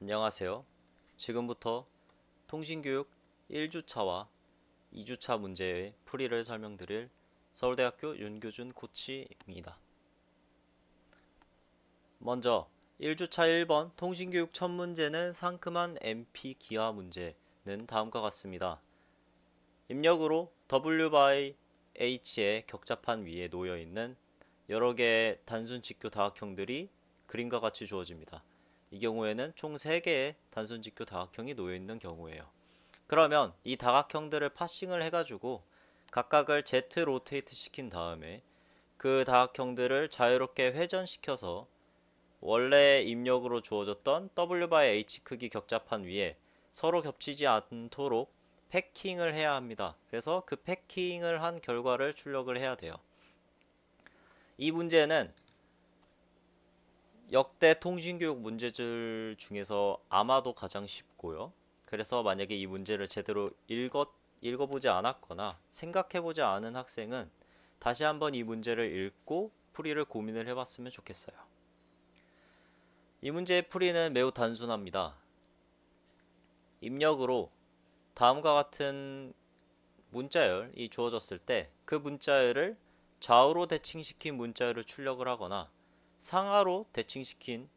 안녕하세요. 지금부터 통신교육 1주차와 2주차 문제의 풀이를 설명드릴 서울대학교 윤교준 코치입니다. 먼저 1주차 1번 통신교육 첫 문제는 상큼한 MP 기하 문제는 다음과 같습니다. 입력으로 W by H의 격자판 위에 놓여있는 여러 개의 단순 직교 다각형들이 그림과 같이 주어집니다. 이 경우에는 총 3개의 단순 직교 다각형이 놓여있는 경우예요. 그러면 이 다각형들을 파싱을 해가지고 각각을 Z 로테이트 시킨 다음에 그 다각형들을 자유롭게 회전시켜서 원래 입력으로 주어졌던 W by H 크기 격자판 위에 서로 겹치지 않도록 패킹을 해야 합니다. 그래서 그 패킹을 한 결과를 출력을 해야 돼요. 이 문제는 역대 통신교육 문제들 중에서 아마도 가장 쉽고요. 그래서 만약에 이 문제를 제대로 읽어보지 않았거나 생각해보지 않은 학생은 다시 한번 이 문제를 읽고 풀이를 고민을 해봤으면 좋겠어요. 이 문제의 풀이는 매우 단순합니다. 입력으로 다음과 같은 문자열이 주어졌을 때 그 문자열을 좌우로 대칭시킨 문자열을 출력을 하거나 상하로 대칭시킨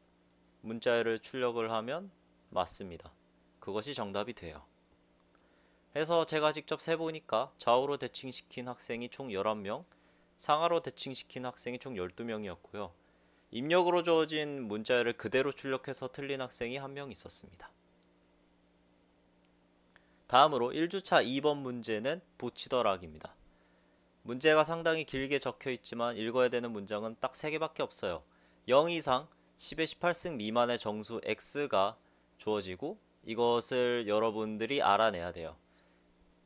문자열을 출력을 하면 맞습니다. 그것이 정답이 돼요. 그래서 제가 직접 세보니까 좌우로 대칭시킨 학생이 총 11명, 상하로 대칭시킨 학생이 총 12명이었고요. 입력으로 주어진 문자열을 그대로 출력해서 틀린 학생이 1명 있었습니다. 다음으로 1주차 2번 문제는 보치더락입니다. 문제가 상당히 길게 적혀 있지만 읽어야 되는 문장은 딱 3개밖에 없어요. 0 이상 10의 18승 미만의 정수 x가 주어지고 이것을 여러분들이 알아내야 돼요.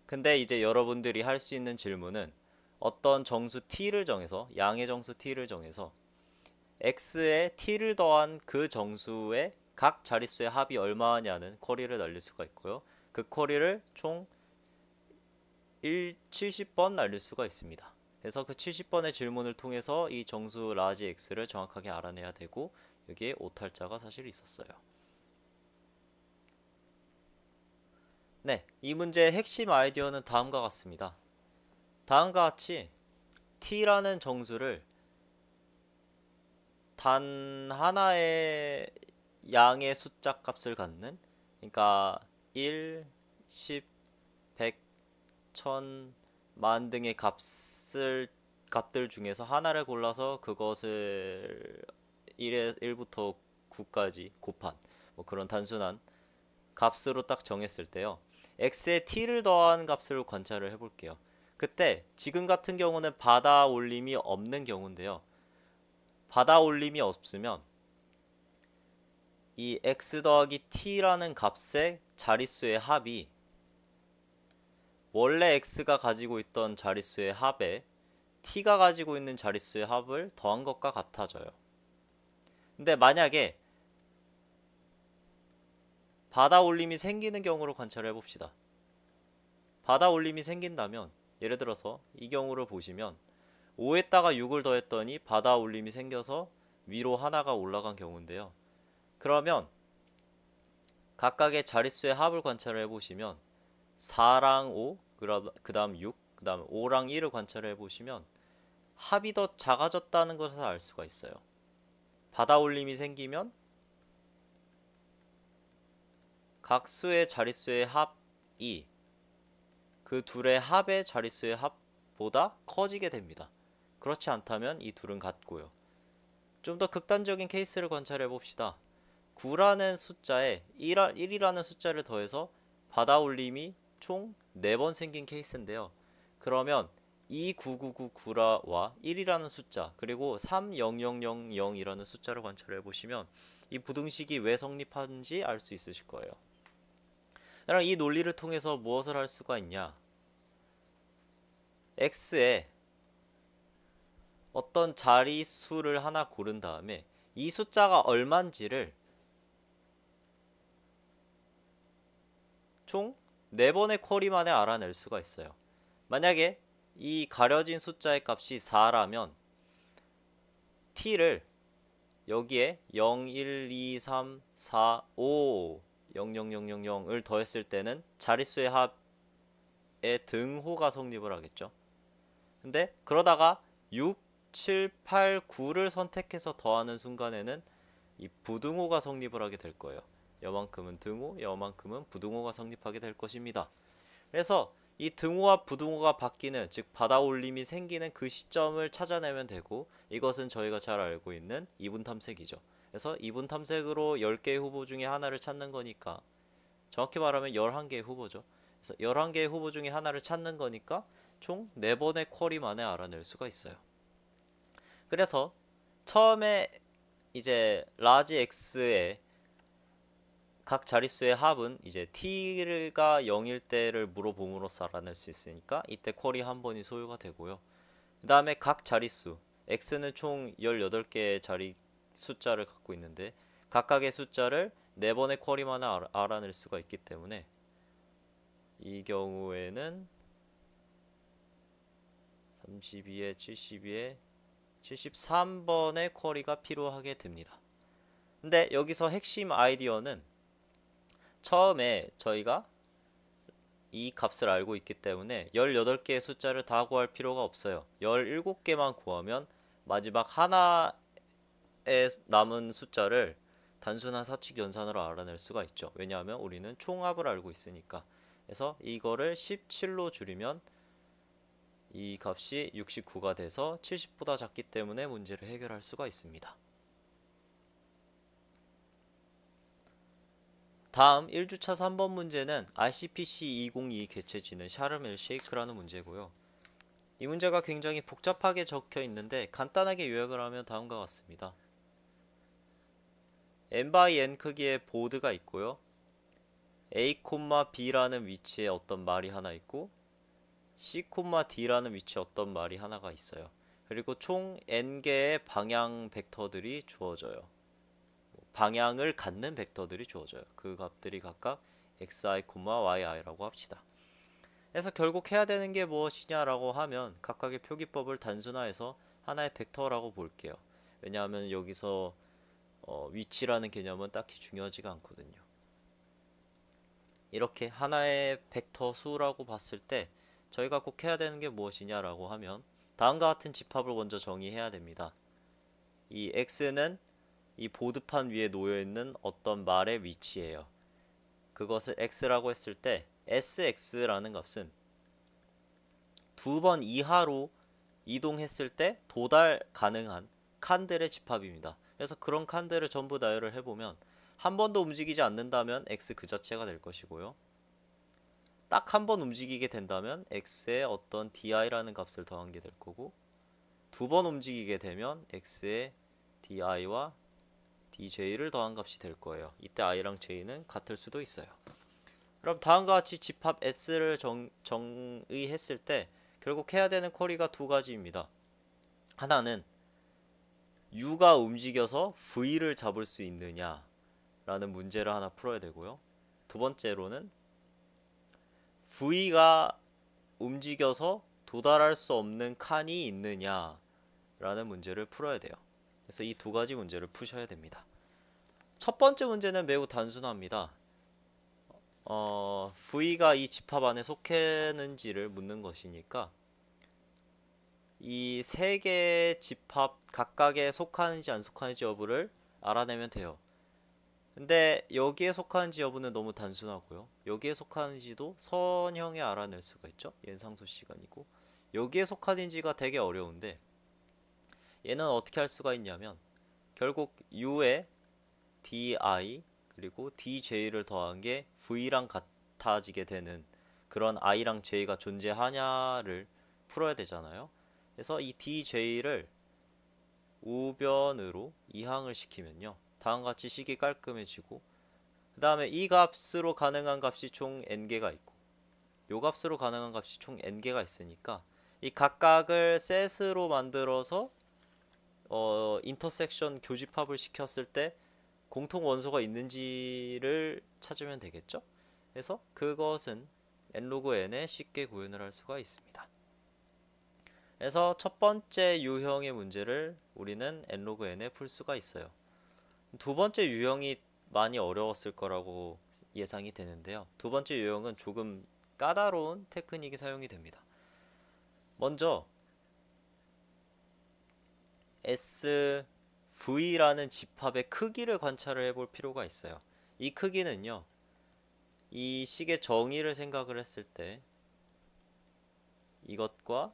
근데 이제 여러분들이 할 수 있는 질문은 어떤 정수 t를 정해서 양의 정수 t를 정해서 x에 t를 더한 그 정수의 각 자릿수의 합이 얼마냐는 쿼리를 날릴 수가 있고요. 그 쿼리를 총 70번 날릴 수가 있습니다. 그래서 그 70번의 질문을 통해서 이 정수 라지 x를 정확하게 알아내야 되고 여기에 오탈자가 사실 있었어요. 네, 이 문제의 핵심 아이디어는 다음과 같습니다. 다음과 같이 t라는 정수를 단 하나의 양의 숫자 값을 갖는, 그러니까 1, 10, 100, 1000, 만 등의 값들 중에서 하나를 골라서 그것을 1부터 9까지 곱한 뭐 그런 단순한 값으로 딱 정했을 때요. x에 t를 더한 값을 관찰을 해볼게요. 그때 지금 같은 경우는 받아 올림이 없는 경우인데요. 받아 올림이 없으면 이 x 더하기 t라는 값의 자릿수의 합이 원래 x가 가지고 있던 자릿수의 합에 t가 가지고 있는 자릿수의 합을 더한 것과 같아져요. 근데 만약에 받아 올림이 생기는 경우로 관찰해 봅시다. 받아 올림이 생긴다면 예를 들어서 이 경우를 보시면 5에다가 6을 더했더니 받아 올림이 생겨서 위로 하나가 올라간 경우인데요. 그러면 각각의 자릿수의 합을 관찰을 해보시면 4랑 5, 그 다음 6, 그 다음 5랑 1을 관찰을 해보시면 합이 더 작아졌다는 것을 알 수가 있어요. 받아 올림이 생기면 각 수의 자릿수의 합이 그 둘의 합의 자릿수의 합보다 커지게 됩니다. 그렇지 않다면 이 둘은 같고요. 좀 더 극단적인 케이스를 관찰해 봅시다. 9라는 숫자에 1이라는 숫자를 더해서 받아 올림이 총 4번 생긴 케이스인데요. 그러면 이 9999와 1이라는 숫자 그리고 30000이라는 숫자를 관찰해 보시면 이 부등식이 왜 성립하는지 알 수 있으실 거예요. 그럼 이 논리를 통해서 무엇을 할 수가 있냐? x에 어떤 자리수를 하나 고른 다음에 이 숫자가 얼만지를 총 4번의 쿼리 만에 알아낼 수가 있어요. 만약에 이 가려진 숫자의 값이 4라면 t를 여기에 0, 1, 2, 3, 4, 5, 0, 0, 0, 0, 0을 더했을 때는 자릿수의 합의 등호가 성립을 하겠죠. 근데 그러다가 6, 7, 8, 9를 선택해서 더하는 순간에는 이 부등호가 성립을 하게 될 거예요. 여만큼은 등호, 여만큼은 부등호가 성립하게 될 것입니다. 그래서 이 등호와 부등호가 바뀌는, 즉 받아올림이 생기는 그 시점을 찾아내면 되고, 이것은 저희가 잘 알고 있는 이분 탐색이죠. 그래서 이분 탐색으로 10개의 후보 중에 하나를 찾는 거니까, 정확히 말하면 11개의 후보죠. 그래서 11개의 후보 중에 하나를 찾는 거니까 총 4번의 쿼리 만에 알아낼 수가 있어요. 그래서 처음에 이제 라지 x의 각 자릿수의 합은 이제 t가 0일 때를 물어봄으로써 알아낼 수 있으니까 이때 쿼리 한 번이 소요가 되고요. 그 다음에 각 자릿수 x는 총 18개의 자리 숫자를 갖고 있는데 각각의 숫자를 4번의 쿼리만에 알아낼 수가 있기 때문에 이 경우에는 32에 72에 73번의 쿼리가 필요하게 됩니다. 근데 여기서 핵심 아이디어는 처음에 저희가 이 값을 알고 있기 때문에 18개의 숫자를 다 구할 필요가 없어요. 17개만 구하면 마지막 하나의 남은 숫자를 단순한 사칙 연산으로 알아낼 수가 있죠. 왜냐하면 우리는 총합을 알고 있으니까. 그래서 이거를 17로 줄이면 이 값이 69가 돼서 70보다 작기 때문에 문제를 해결할 수가 있습니다. 다음 1주차 3번 문제는 RCPC 202 개체지는 샤르멜 쉐이크라는 문제고요. 이 문제가 굉장히 복잡하게 적혀 있는데 간단하게 요약을 하면 다음과 같습니다. n×n 크기의 보드가 있고요. a, b라는 위치에 어떤 말이 하나 있고 c, d라는 위치에 어떤 말이 하나가 있어요. 그리고 총 n개의 방향 벡터들이 주어져요. 방향을 갖는 벡터들이 주어져요. 그 값들이 각각 xi, yi라고 합시다. 그래서 결국 해야 되는 게 무엇이냐라고 하면 각각의 표기법을 단순화해서 하나의 벡터라고 볼게요. 왜냐하면 여기서 위치라는 개념은 딱히 중요하지가 않거든요. 이렇게 하나의 벡터 수라고 봤을 때 저희가 꼭 해야 되는 게 무엇이냐라고 하면 다음과 같은 집합을 먼저 정의해야 됩니다. 이 x는 이 보드판 위에 놓여있는 어떤 말의 위치예요. 그것을 x라고 했을 때 sx라는 값은 2번 이하로 이동했을 때 도달 가능한 칸들의 집합입니다. 그래서 그런 칸들을 전부 나열을 해보면 한 번도 움직이지 않는다면 x 그 자체가 될 것이고요. 딱 한 번 움직이게 된다면 x의 어떤 di라는 값을 더한 게 될 거고, 2번 움직이게 되면 x의 di와 dj를 더한 값이 될 거예요. 이때 i랑 j는 같을 수도 있어요. 그럼 다음과 같이 집합 s를 정의했을 때 결국 해야 되는 쿼리가 두 가지입니다. 하나는 u가 움직여서 v를 잡을 수 있느냐 라는 문제를 하나 풀어야 되고요. 두 번째로는 v가 움직여서 도달할 수 없는 칸이 있느냐 라는 문제를 풀어야 돼요. 그래서 이 두 가지 문제를 푸셔야 됩니다. 첫 번째 문제는 매우 단순합니다. V가 이 집합 안에 속했는지를 묻는 것이니까 이 세 개의 집합 각각에 속하는지 안 속하는지 여부를 알아내면 돼요. 근데 여기에 속하는지 여부는 너무 단순하고요. 여기에 속하는지도 선형에 알아낼 수가 있죠. 얘는 상수 시간이고 여기에 속하는지가 되게 어려운데 얘는 어떻게 할 수가 있냐면 결국 U에 DI 그리고 DJ를 더한 게 V랑 같아지게 되는 그런 I랑 J가 존재하냐를 풀어야 되잖아요. 그래서 이 DJ를 우변으로 이항을 시키면요. 다음같이 식이 깔끔해지고 그 다음에 이 값으로 가능한 값이 총 n개가 있고 요 값으로 가능한 값이 총 n개가 있으니까 이 각각을 셋으로 만들어서 인터섹션 교집합을 시켰을 때 공통 원소가 있는지를 찾으면 되겠죠. 그래서 그것은 n로그 n에 쉽게 구현을 할 수가 있습니다. 그래서 첫 번째 유형의 문제를 우리는 n로그 n에 풀 수가 있어요. 두 번째 유형이 많이 어려웠을 거라고 예상이 되는데요. 두 번째 유형은 조금 까다로운 테크닉이 사용이 됩니다. 먼저 SV라는 집합의 크기를 관찰을 해볼 필요가 있어요. 이 크기는요, 이 식의 정의를 생각을 했을 때 이것과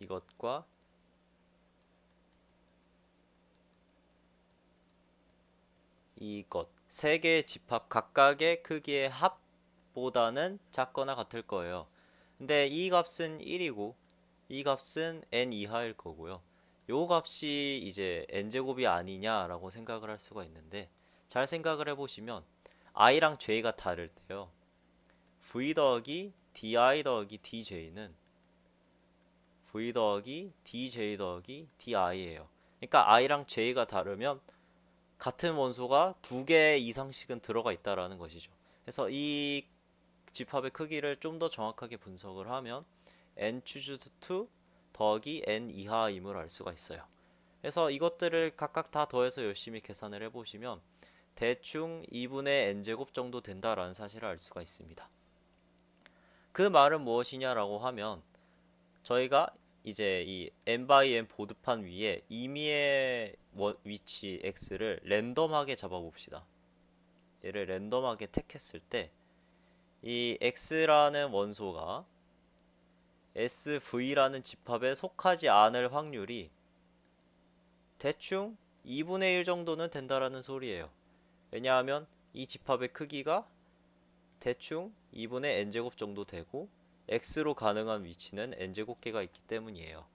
이것과 이것 세 개의 집합 각각의 크기의 합보다는 작거나 같을 거예요. 근데 이 값은 1이고 이 값은 n 이하일 거고요. 요 값이 이제 n제곱이 아니냐라고 생각을 할 수가 있는데, 잘 생각을 해보시면 i랑 j가 다를 때요, v 더하기 di 더하기 dj는 v 더하기 dj 더하기 di예요. 그러니까 i랑 j가 다르면 같은 원소가 두 개 이상씩은 들어가 있다라는 것이죠. 그래서 이 집합의 크기를 좀 더 정확하게 분석을 하면 n choose 2 더하기 n 이하임을 알 수가 있어요. 그래서 이것들을 각각 다 더해서 열심히 계산을 해보시면 대충 2분의 n제곱 정도 된다라는 사실을 알 수가 있습니다. 그 말은 무엇이냐라고 하면, 저희가 이제 이 n by n 보드판 위에 임의의 위치 x를 랜덤하게 잡아봅시다. 얘를 랜덤하게 택했을 때 이 x라는 원소가 sv라는 집합에 속하지 않을 확률이 대충 2분의 1 정도는 된다라는 소리예요. 왜냐하면 이 집합의 크기가 대충 2분의 n제곱 정도 되고 x로 가능한 위치는 n제곱개가 있기 때문이에요.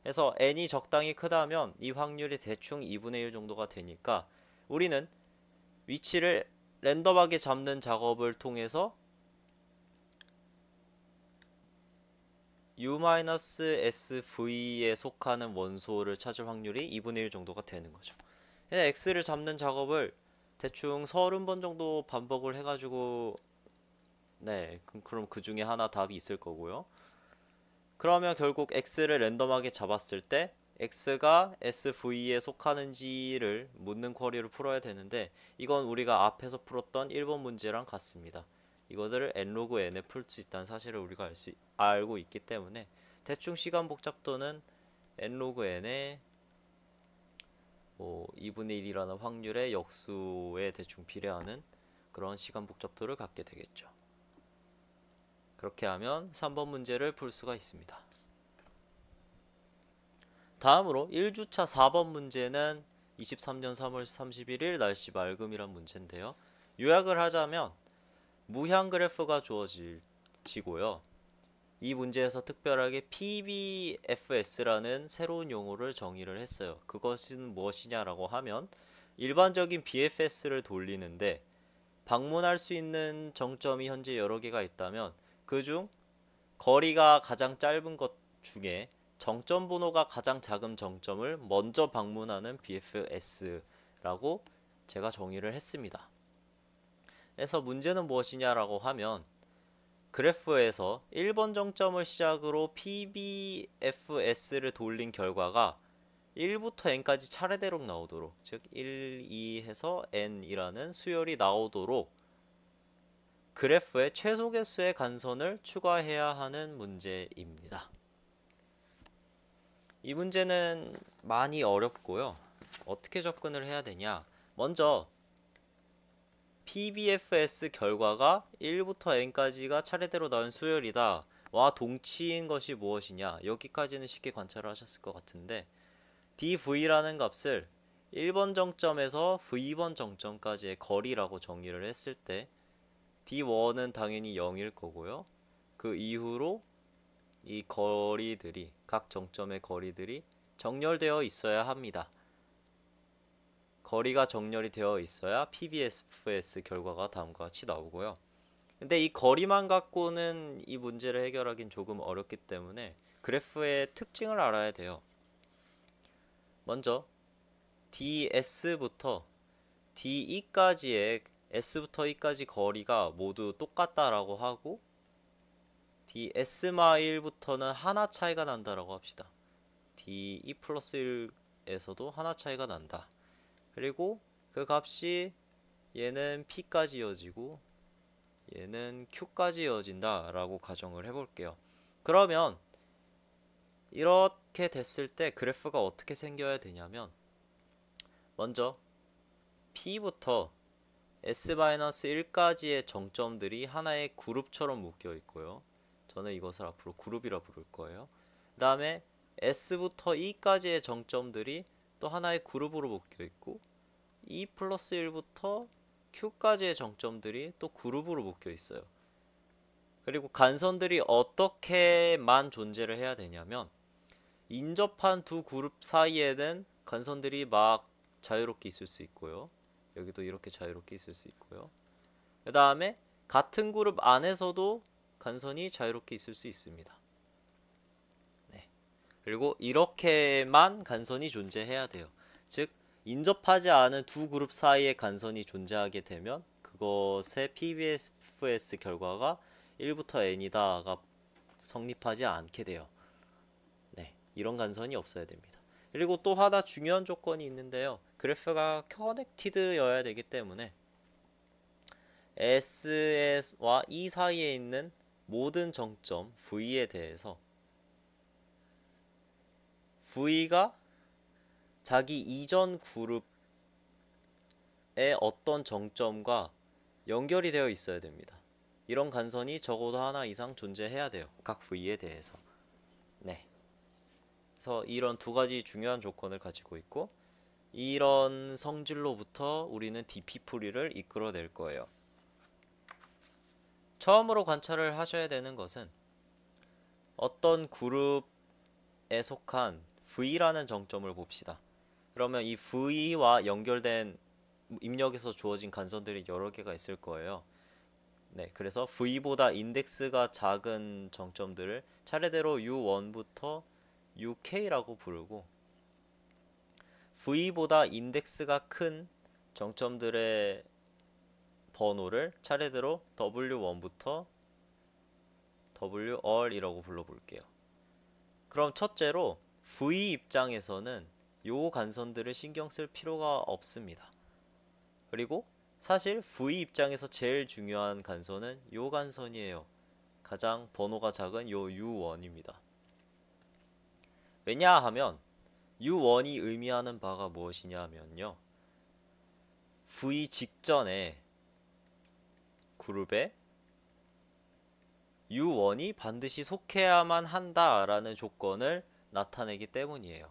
그래서 n이 적당히 크다면 이 확률이 대충 2분의 1 정도가 되니까 우리는 위치를 랜덤하게 잡는 작업을 통해서 u-sv에 속하는 원소를 찾을 확률이 2분의 1 정도가 되는 거죠. x를 잡는 작업을 대충 30번 정도 반복을 해가지고, 네, 그럼 그 중에 하나 답이 있을 거고요. 그러면 결국 x를 랜덤하게 잡았을 때 x가 sv에 속하는지를 묻는 쿼리를 풀어야 되는데, 이건 우리가 앞에서 풀었던 1번 문제랑 같습니다. 이것을 n로그 n에 풀 수 있다는 사실을 우리가 알고 있기 때문에 대충 시간 복잡도는 n로그 n에 2분의 1이라는 확률의 역수에 대충 비례하는 그런 시간 복잡도를 갖게 되겠죠. 그렇게 하면 3번 문제를 풀 수가 있습니다. 다음으로 1주차 4번 문제는 23년 3월 31일 날씨 맑음이란 문제인데요. 요약을 하자면 무향 그래프가 주어지고요. 이 문제에서 특별하게 PBFS라는 새로운 용어를 정의를 했어요. 그것은 무엇이냐라고 하면, 일반적인 BFS를 돌리는데 방문할 수 있는 정점이 현재 여러 개가 있다면 그중 거리가 가장 짧은 것 중에 정점 번호가 가장 작은 정점을 먼저 방문하는 BFS라고 제가 정의를 했습니다. 그래서 문제는 무엇이냐라고 하면, 그래프에서 1번 정점을 시작으로 PBFS를 돌린 결과가 1부터 n까지 차례대로 나오도록, 즉 1, 2 해서 n이라는 수열이 나오도록 그래프의 최소 개수의 간선을 추가해야 하는 문제입니다. 이 문제는 많이 어렵고요. 어떻게 접근을 해야 되냐? 먼저 PBFS 결과가 1부터 n까지가 차례대로 나온 수열이다 와 동치인 것이 무엇이냐, 여기까지는 쉽게 관찰을 하셨을 것 같은데, dv라는 값을 1번 정점에서 v번 정점까지의 거리라고 정의를 했을 때 d1은 당연히 0일 거고요. 그 이후로 이 거리들이, 각 정점의 거리들이 정렬되어 있어야 합니다. 거리가 정렬이 되어 있어야 PBFS 결과가 다음과 같이 나오고요. 근데 이 거리만 갖고는 이 문제를 해결하긴 조금 어렵기 때문에 그래프의 특징을 알아야 돼요. 먼저 DS부터 DE까지의 S부터 E까지 거리가 모두 똑같다라고 하고, ds-1부터는 하나 차이가 난다라고 합시다. d2 플러스 1에서도 하나 차이가 난다. 그리고 그 값이 얘는 p까지 이어지고 얘는 q까지 이어진다 라고 가정을 해볼게요. 그러면 이렇게 됐을 때 그래프가 어떻게 생겨야 되냐면, 먼저 p부터 s-1까지의 정점들이 하나의 그룹처럼 묶여 있고요. 저는 이것을 앞으로 그룹이라 부를 거예요. 그 다음에 s부터 e까지의 정점들이 또 하나의 그룹으로 묶여 있고, e 플러스 1부터 q까지의 정점들이 또 그룹으로 묶여 있어요. 그리고 간선들이 어떻게만 존재를 해야 되냐면, 인접한 두 그룹 사이에는 간선들이 막 자유롭게 있을 수 있고요. 여기도 이렇게 자유롭게 있을 수 있고요. 그 다음에 같은 그룹 안에서도 간선이 자유롭게 있을 수 있습니다. 네. 그리고 이렇게만 간선이 존재해야 돼요. 즉 인접하지 않은 두 그룹 사이에 간선이 존재하게 되면 그것의 PBFS 결과가 1부터 n이다가 성립하지 않게 돼요. 네, 이런 간선이 없어야 됩니다. 그리고 또 하나 중요한 조건이 있는데요. 그래프가 커넥티드여야 되기 때문에 S와 E 사이에 있는 모든 정점 V에 대해서 V가 자기 이전 그룹의 어떤 정점과 연결이 되어 있어야 됩니다. 이런 간선이 적어도 하나 이상 존재해야 돼요. 각 V에 대해서. 네. 그래서 이런 두 가지 중요한 조건을 가지고 있고, 이런 성질로부터 우리는 DP풀이를 이끌어낼 거예요. 처음으로 관찰을 하셔야 되는 것은 어떤 그룹에 속한 V라는 정점을 봅시다. 그러면 이 V와 연결된 입력에서 주어진 간선들이 여러 개가 있을 거예요. 네, 그래서 V보다 인덱스가 작은 정점들을 차례대로 U1부터 UK라고 부르고, V보다 인덱스가 큰 정점들의 번호를 차례대로 W1부터 WR이라고 불러볼게요. 그럼 첫째로 V 입장에서는 요 간선들을 신경 쓸 필요가 없습니다. 그리고 사실 V 입장에서 제일 중요한 간선은 요 간선이에요. 가장 번호가 작은 요 U1입니다. 왜냐하면 U1이 의미하는 바가 무엇이냐면요, V 직전에 그룹에 U1이 반드시 속해야만 한다라는 조건을 나타내기 때문이에요.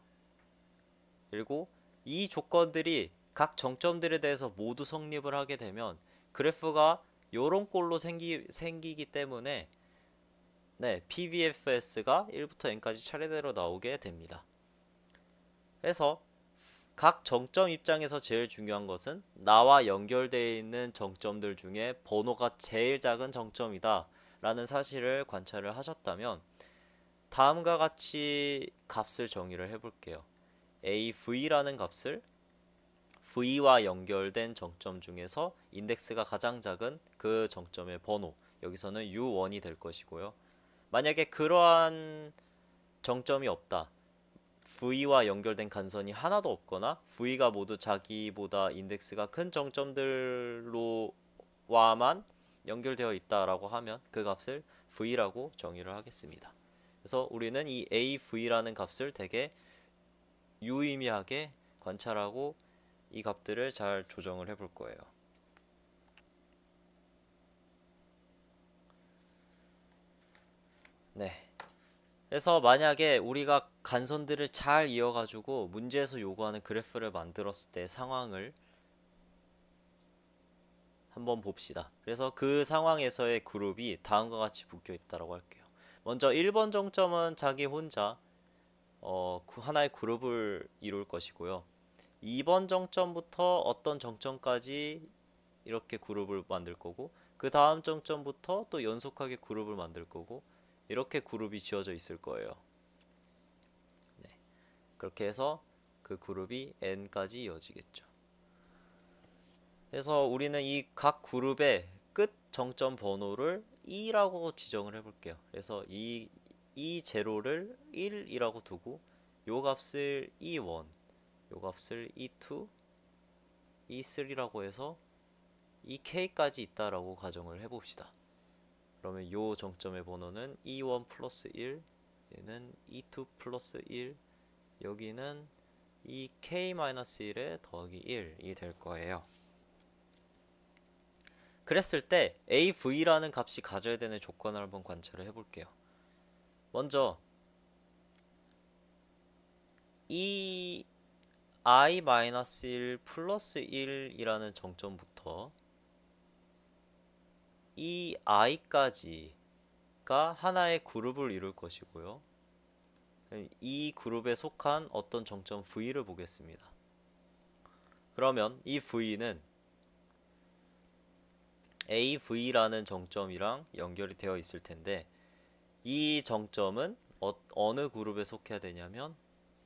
그리고 이 조건들이 각 정점들에 대해서 모두 성립을 하게 되면 그래프가 요런 꼴로 생기기 때문에, 네, PBFS가 1부터 n까지 차례대로 나오게 됩니다. 그래서 각 정점 입장에서 제일 중요한 것은 나와 연결되어 있는 정점들 중에 번호가 제일 작은 정점이다 라는 사실을 관찰을 하셨다면, 다음과 같이 값을 정의를 해볼게요. AV라는 값을 V와 연결된 정점 중에서 인덱스가 가장 작은 그 정점의 번호, 여기서는 U1이 될 것이고요. 만약에 그러한 정점이 없다, V와 연결된 간선이 하나도 없거나 V가 모두 자기보다 인덱스가 큰 정점들로와만 연결되어 있다라고 하면 그 값을 V라고 정의를 하겠습니다. 그래서 우리는 이 AV라는 값을 되게 유의미하게 관찰하고 이 값들을 잘 조정을 해볼 거예요. 네. 그래서 만약에 우리가 간선들을 잘 이어가지고 문제에서 요구하는 그래프를 만들었을 때 상황을 한번 봅시다. 그래서 그 상황에서의 그룹이 다음과 같이 묶여 있다고 할게요. 먼저 1번 정점은 자기 혼자 하나의 그룹을 이룰 것이고요. 2번 정점부터 어떤 정점까지 이렇게 그룹을 만들 거고, 그 다음 정점부터 또 연속하게 그룹을 만들 거고, 이렇게 그룹이 지어져 있을 거예요. 네. 그렇게 해서 그 그룹이 n까지 이어지겠죠. 그래서 우리는 이 각 그룹의 끝 정점 번호를 2라고 지정을 해볼게요. 그래서 이 제로를 1이라고 두고 요 값을 E1, 요 값을 E2, E3라고 해서 이 K까지 있다라고 가정을 해봅시다. 그러면 요 정점의 번호는 E1 플러스 1, 얘는 E2 플러스 1, 여기는 이 K-1에 더하기 1이 될 거예요. 그랬을 때 AV라는 값이 가져야 되는 조건을 한번 관찰을 해볼게요. 먼저 이 i-1 플러스 1이라는 정점부터 이 i까지가 하나의 그룹을 이룰 것이고요. 이 그룹에 속한 어떤 정점 v를 보겠습니다. 그러면 이 v는 av라는 정점이랑 연결이 되어 있을 텐데 이 정점은 어느 그룹에 속해야 되냐면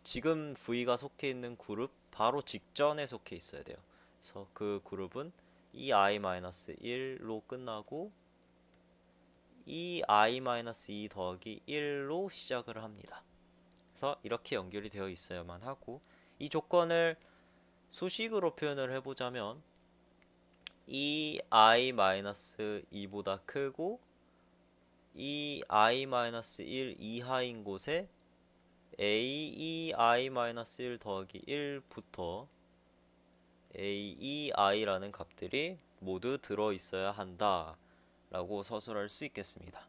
지금 v가 속해 있는 그룹 바로 직전에 속해 있어야 돼요. 그래서 그 그룹은 이 i-1로 끝나고 이 i-2 더하기 1로 시작을 합니다. 그래서 이렇게 연결이 되어 있어야만 하고, 이 조건을 수식으로 표현을 해보자면 이 i-2보다 크고 이 i-1 이하인 곳에 a2 i-1 더하기 1부터 a2 i라는 값들이 모두 들어 있어야 한다 라고 서술할 수 있겠습니다.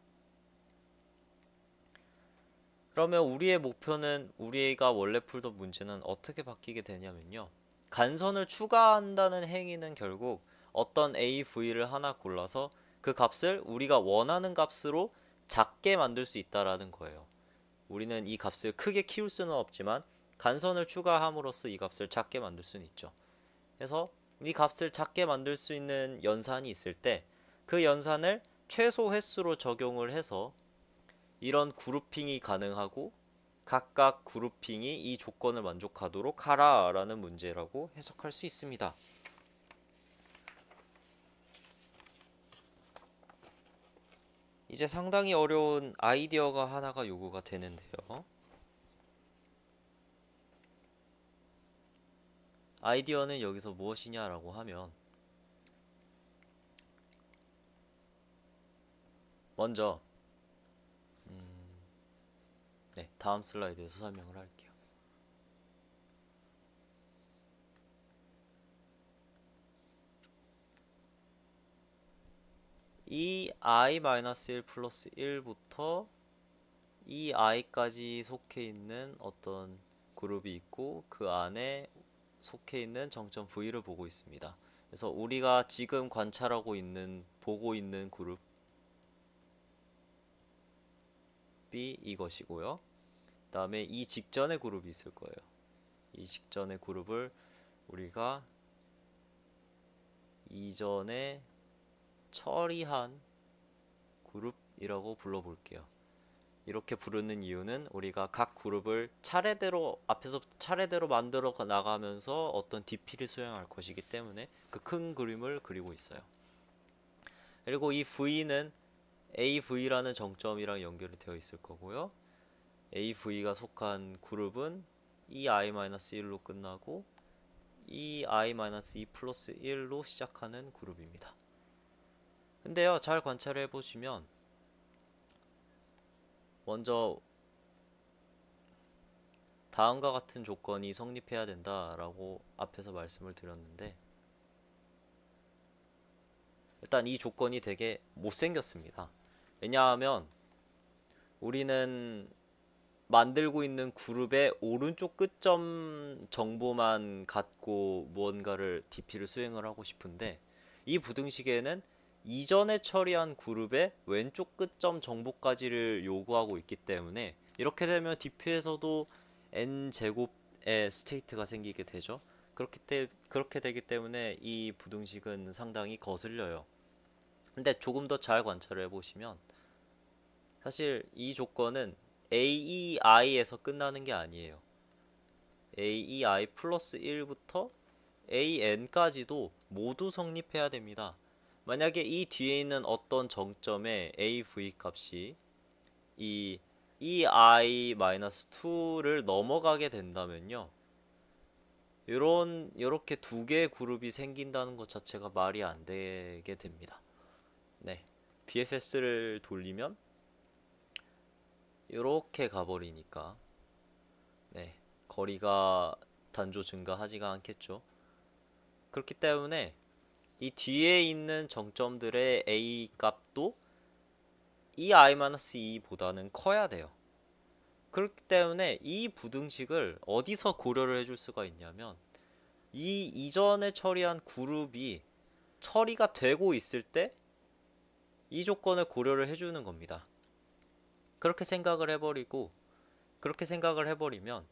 그러면 우리의 목표는, 우리가 원래 풀던 문제는 어떻게 바뀌게 되냐면요, 간선을 추가한다는 행위는 결국 어떤 AV를 하나 골라서 그 값을 우리가 원하는 값으로 작게 만들 수 있다라는 거예요. 우리는 이 값을 크게 키울 수는 없지만 간선을 추가함으로써 이 값을 작게 만들 수는 있죠. 그래서 이 값을 작게 만들 수 있는 연산이 있을 때 그 연산을 최소 횟수로 적용을 해서 이런 그룹핑이 가능하고 각각 그룹핑이 이 조건을 만족하도록 하라 라는 문제라고 해석할 수 있습니다. 이제 상당히 어려운 아이디어가 하나가 요구가 되는데요. 아이디어는 여기서 무엇이냐라고 하면, 먼저 다음 슬라이드에서 설명을 할게요. 이 i-1 플러스 1부터 이 i까지 속해 있는 어떤 그룹이 있고 그 안에 속해 있는 정점 v를 보고 있습니다. 그래서 우리가 지금 관찰하고 있는, 보고 있는 그룹이 이것이고요. 그 다음에 이 직전의 그룹이 있을 거예요. 이 직전의 그룹을 우리가 이전에 처리한 그룹이라고 불러볼게요. 이렇게 부르는 이유는 우리가 각 그룹을 차례대로, 앞에서부터 차례대로 만들어 나가면서 어떤 DP를 수행할 것이기 때문에 그 큰 그림을 그리고 있어요. 그리고 이 V는 AV라는 정점이랑 연결이 되어 있을 거고요. AV가 속한 그룹은 이 i-1로 끝나고 이 i-2 플러스 1로 시작하는 그룹입니다. 근데요, 잘 관찰해 보시면 먼저 다음과 같은 조건이 성립해야 된다라고 앞에서 말씀을 드렸는데, 일단 이 조건이 되게 못생겼습니다. 왜냐하면 우리는 만들고 있는 그룹의 오른쪽 끝점 정보만 갖고 무언가를 DP를 수행을 하고 싶은데, 이 부등식에는 이전에 처리한 그룹의 왼쪽 끝점 정보까지를 요구하고 있기 때문에 이렇게 되면 DP에서도 n제곱의 스테이트가 생기게 되죠. 그렇게 되기 때문에 이 부등식은 상당히 거슬려요. 근데 조금 더 잘 관찰을 해보시면 사실 이 조건은 AEI에서 끝나는 게 아니에요. AEI 플러스 1부터 AN까지도 모두 성립해야 됩니다. 만약에 이 뒤에 있는 어떤 정점에 AV 값이 이 EI-2를 넘어가게 된다면요, 요렇게 두 개의 그룹이 생긴다는 것 자체가 말이 안 되게 됩니다. 네. BFS를 돌리면 요렇게 가버리니까, 네, 거리가 단조 증가하지가 않겠죠. 그렇기 때문에 이 뒤에 있는 정점들의 A 값도 EI-2보다는 커야 돼요. 그렇기 때문에 이 부등식을 어디서 고려를 해줄 수가 있냐면, 이 이전에 처리한 그룹이 처리가 되고 있을 때 이 조건을 고려를 해주는 겁니다. 그렇게 생각을 해버리면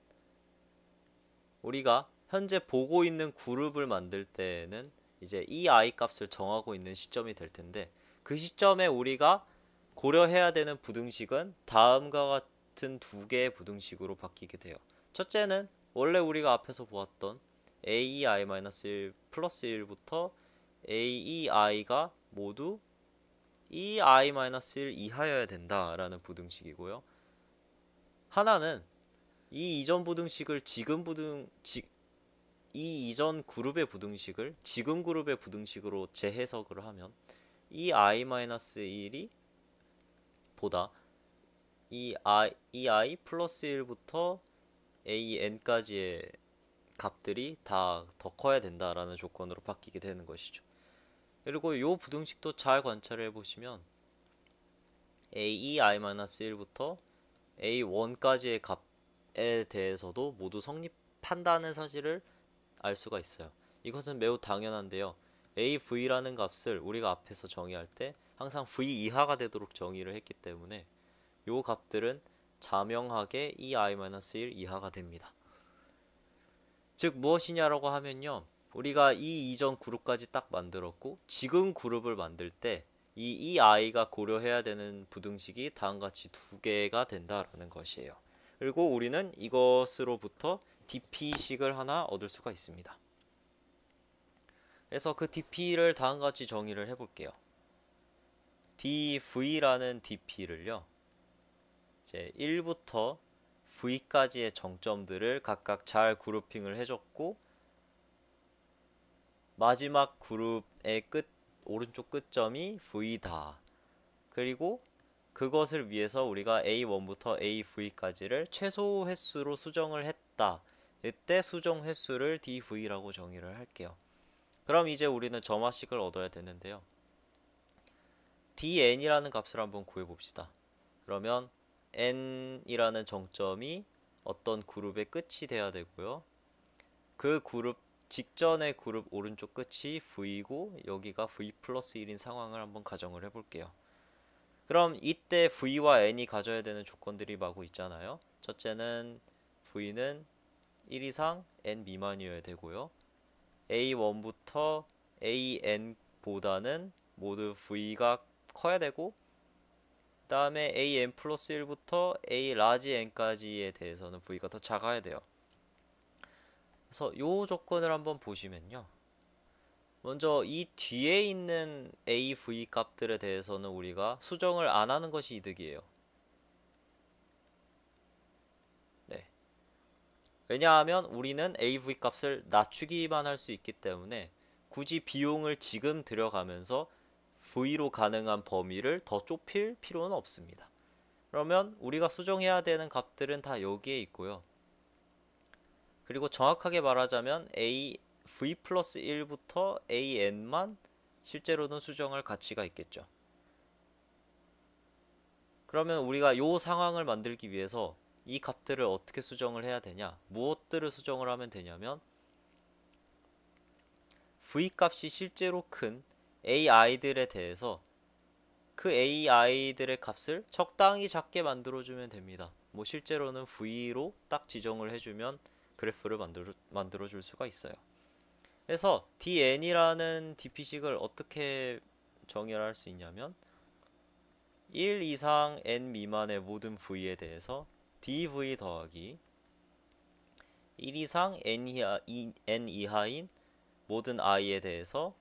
우리가 현재 보고 있는 그룹을 만들 때는 이제 이 I 값을 정하고 있는 시점이 될 텐데, 그 시점에 우리가 고려해야 되는 부등식은 다음과 같은 두 개의 부등식으로 바뀌게 돼요. 첫째는 원래 우리가 앞에서 보았던 AEI-1 플러스 1부터 AEI가 모두 EI-1 이하여야 된다라는 부등식이고요. 하나는 이 이전 부등식을 이 이전 그룹의 부등식을 지금 그룹의 부등식으로 재해석을 하면 이 i-1이 보다 i 플러스 1부터 an까지의 값들이 다 더 커야 된다라는 조건으로 바뀌게 되는 것이죠. 그리고 이 부등식도 잘 관찰해 보시면 ai-1부터 a1까지의 값에 대해서도 모두 성립한다는 사실을 알 수가 있어요. 이것은 매우 당연한데요. av라는 값을 우리가 앞에서 정의할 때 항상 v 이하가 되도록 정의를 했기 때문에 요 값들은 자명하게 ei-1 이하가 됩니다. 즉 무엇이냐라고 하면요, 우리가 이 이전 그룹까지 딱 만들었고 지금 그룹을 만들 때 이 ei가 고려해야 되는 부등식이 다음같이 두 개가 된다라는 것이에요. 그리고 우리는 이것으로부터 dp식을 하나 얻을 수가 있습니다. 그래서 그 dp를 다음같이 정의를 해볼게요. dv라는 dp를요, 이제 1부터 v까지의 정점들을 각각 잘 그룹핑을 해줬고, 마지막 그룹의 오른쪽 끝점이 v다. 그리고 그것을 위해서 우리가 a1부터 av까지를 최소 횟수로 수정을 했다. 이때 수정 횟수를 dv라고 정의를 할게요. 그럼 이제 우리는 점화식을 얻어야 되는데요. dn이라는 값을 한번 구해봅시다. 그러면 n이라는 정점이 어떤 그룹의 끝이 돼야 되고요. 그 그룹 직전의 그룹 오른쪽 끝이 v고 여기가 v 플러스 1인 상황을 한번 가정을 해볼게요. 그럼 이때 v와 n이 가져야 되는 조건들이 마구 있잖아요. 첫째는 v는 1 이상 n 미만이어야 되고요. a1부터 an보다는 모두 v가 커야 되고, 그 다음에 an 플러스 1부터 a 라지 n까지에 대해서는 v가 더 작아야 돼요. 그래서 요 조건을 한번 보시면요, 먼저 이 뒤에 있는 AV 값들에 대해서는 우리가 수정을 안 하는 것이 이득이에요. 네. 왜냐하면 우리는 AV 값을 낮추기만 할 수 있기 때문에 굳이 비용을 지금 들여가면서 V로 가능한 범위를 더 좁힐 필요는 없습니다. 그러면 우리가 수정해야 되는 값들은 다 여기에 있고요. 그리고 정확하게 말하자면 v 플러스 1부터 an만 실제로는 수정할 가치가 있겠죠. 그러면 우리가 이 상황을 만들기 위해서 이 값들을 어떻게 수정을 해야 되냐, 무엇들을 수정을 하면 되냐면 v 값이 실제로 큰 ai들에 대해서 그 ai들의 값을 적당히 작게 만들어주면 됩니다. 뭐 실제로는 v로 딱 지정을 해주면 그래프를 만들어 줄 수가 있어요. 그래서 dn이라는 dp식을 어떻게 정의를 할 수 있냐면 1 이상 n 미만의 모든 v에 대해서 dv 더하기 1 이상 n 이하인 모든 i에 대해서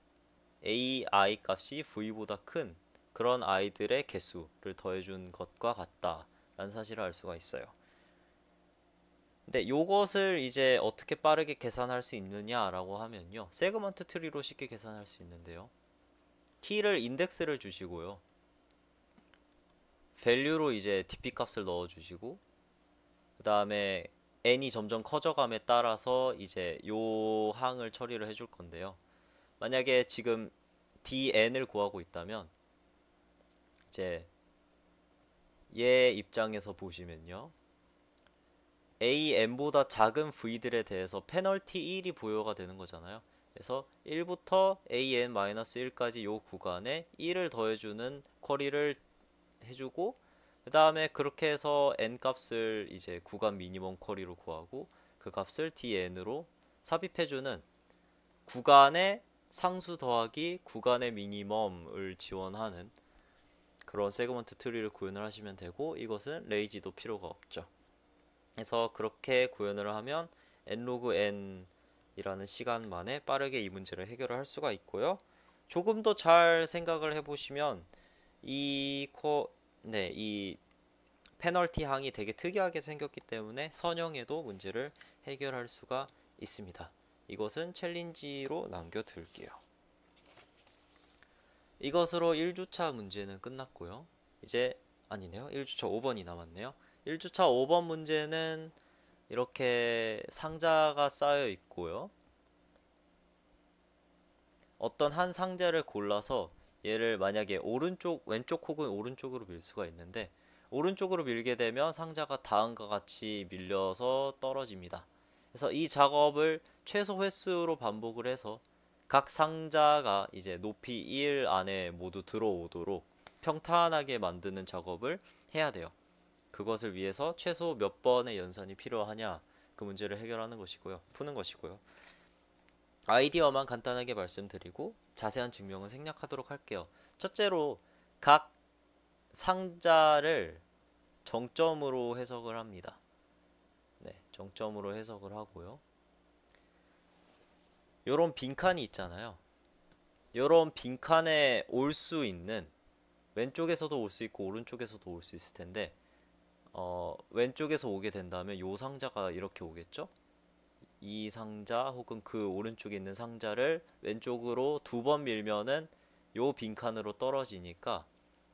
AI 값이 V보다 큰 그런 i들의 개수를 더해준 것과 같다라는 사실을 알 수가 있어요. 근데 요것을 이제 어떻게 빠르게 계산할 수 있느냐라고 하면요. 세그먼트 트리로 쉽게 계산할 수 있는데요. 키를 인덱스를 주시고요. value로 이제 dp 값을 넣어 주시고 그 다음에 n이 점점 커져감에 따라서 이제 요 항을 처리를 해줄 건데요. 만약에 지금 dn을 구하고 있다면 이제 얘 입장에서 보시면요. am보다 작은 v들에 대해서 페널티 1이 부여가 되는 거잖아요. 그래서 1부터 an-1까지 요 구간에 1을 더해주는 쿼리를 해주고 그 다음에 그렇게 해서 n 값을 이제 구간 미니멈 쿼리로 구하고 그 값을 dn으로 삽입해주는 구간의 상수 더하기 구간의 미니멈을 지원하는 그런 세그먼트 트리를 구현을 하시면 되고 이것은 레이지도 필요가 없죠. 그래서 그렇게 구현을 하면 n 로그 n 이라는 시간 만에 빠르게 이 문제를 해결을 할 수가 있고요. 조금 더 잘 생각을 해보시면 이 페널티 항이 되게 특이하게 생겼기 때문에 선형에도 문제를 해결할 수가 있습니다. 이것은 챌린지로 남겨둘게요. 이것으로 1주차 문제는 끝났고요. 이제 아니네요. 1주차 5번이 남았네요. 1주차 5번 문제는 이렇게 상자가 쌓여 있고요. 어떤 한 상자를 골라서 얘를 만약에 오른쪽, 왼쪽 혹은 오른쪽으로 밀 수가 있는데 오른쪽으로 밀게 되면 상자가 다음과 같이 밀려서 떨어집니다. 그래서 이 작업을 최소 횟수로 반복을 해서 각 상자가 이제 높이 1 안에 모두 들어오도록 평탄하게 만드는 작업을 해야 돼요. 그것을 위해서 최소 몇 번의 연산이 필요하냐 그 문제를 해결하는 것이고요. 푸는 것이고요. 아이디어만 간단하게 말씀드리고 자세한 증명은 생략하도록 할게요. 첫째로 각 상자를 정점으로 해석을 합니다. 네, 정점으로 해석을 하고요. 요런 빈칸이 있잖아요. 요런 빈칸에 올 수 있는 왼쪽에서도 올 수 있고 오른쪽에서도 올 수 있을 텐데 왼쪽에서 오게 된다면 요 상자가 이렇게 오겠죠? 이 상자 혹은 그 오른쪽에 있는 상자를 왼쪽으로 2번 밀면은 요 빈칸으로 떨어지니까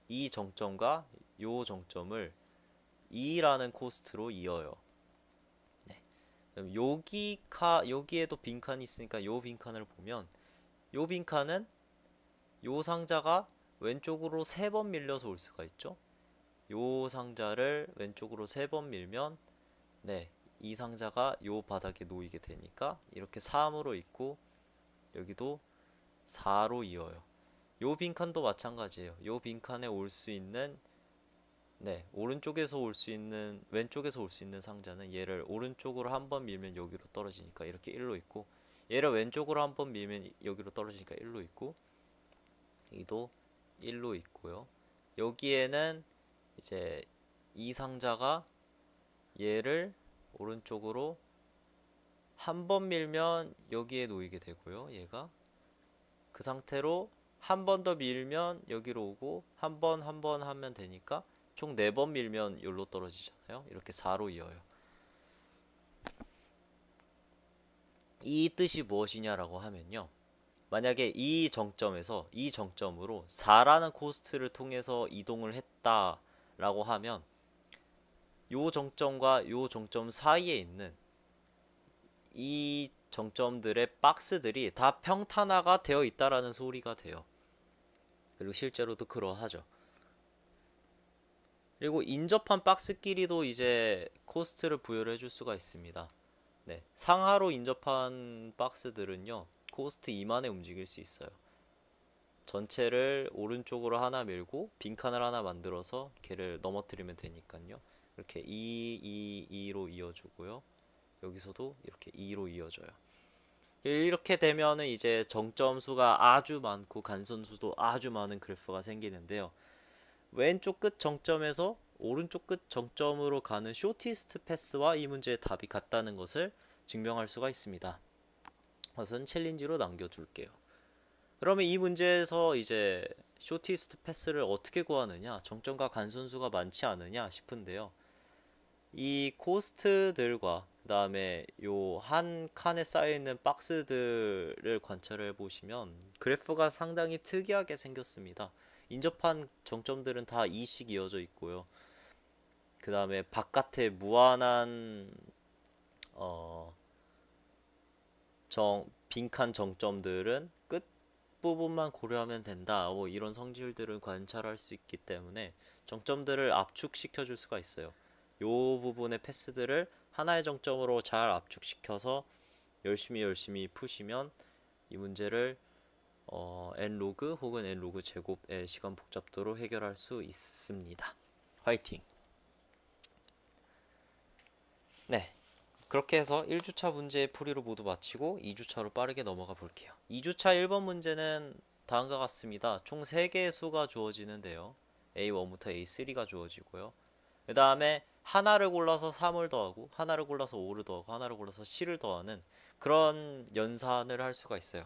이 정점과 요 정점을 2라는 코스트로 이어요. 네. 그럼 여기에도 빈칸이 있으니까 요 빈칸을 보면 요 빈칸은 요 상자가 왼쪽으로 3번 밀려서 올 수가 있죠. 요 상자를 왼쪽으로 3번 밀면 네, 이 상자가 요 바닥에 놓이게 되니까 이렇게 3으로 있고 여기도 4로 이어요. 요 빈칸도 마찬가지예요. 요 빈칸에 올 수 있는 오른쪽에서 올 수 있는 왼쪽에서 올 수 있는 상자는 얘를 오른쪽으로 한번 밀면 여기로 떨어지니까 이렇게 1로 있고 얘를 왼쪽으로 한번 밀면 여기로 떨어지니까 1로 있고 여기도 1로 있고요. 여기에는 이제 이 상자가 얘를 오른쪽으로 한 번 밀면 여기에 놓이게 되고요. 얘가 그 상태로 한 번 더 밀면 여기로 오고 한 번 하면 되니까 총 4번 밀면 여기로 떨어지잖아요. 이렇게 4로 이어요. 이 뜻이 무엇이냐라고 하면요. 만약에 이 정점에서 이 정점으로 4라는 코스트를 통해서 이동을 했다라고 하면 요 정점과 요 정점 사이에 있는 이 정점들의 박스들이 다 평탄화가 되어 있다라는 소리가 돼요. 그리고 실제로도 그러하죠. 그리고 인접한 박스끼리도 이제 코스트를 부여를 해줄 수가 있습니다. 네, 상하로 인접한 박스들은요 코스트 2만에 움직일 수 있어요. 전체를 오른쪽으로 하나 밀고 빈칸을 하나 만들어서 걔를 넘어뜨리면 되니까요. 이렇게 2로 이어주고요. 여기서도 이렇게 2로 이어져요. 이렇게 되면은 이제 정점 수가 아주 많고 간선 수도 아주 많은 그래프가 생기는데요. 왼쪽 끝 정점에서 오른쪽 끝 정점으로 가는 쇼티스트 패스와 이 문제의 답이 같다는 것을 증명할 수가 있습니다. 우선 챌린지로 남겨둘게요. 그러면 이 문제에서 이제 쇼티스트 패스를 어떻게 구하느냐, 정점과 간선수가 많지 않으냐 싶은데요. 이 코스트들과 그 다음에 요 한 칸에 쌓여있는 박스들을 관찰해 보시면 그래프가 상당히 특이하게 생겼습니다. 인접한 정점들은 다 이식 이어져 있고요. 그 다음에 바깥에 무한한 어, 빈칸 정점들은 끝 부분만 고려하면 된다. 뭐 이런 성질들을 관찰할 수 있기 때문에 정점들을 압축시켜 줄 수가 있어요. 요 부분의 패스들을 하나의 정점으로 잘 압축시켜서 열심히 푸시면 이 문제를 n 로그 혹은 n 로그 제곱의 시간 복잡도로 해결할 수 있습니다. 화이팅! 네. 그렇게 해서 1주차 문제의 풀이를 모두 마치고 2주차로 빠르게 넘어가 볼게요. 2주차 1번 문제는 다음과 같습니다. 총 3개의 수가 주어지는데요. A1부터 A3가 주어지고요. 그 다음에 하나를 골라서 3을 더하고 하나를 골라서 5를 더하고 하나를 골라서 7을 더하는 그런 연산을 할 수가 있어요.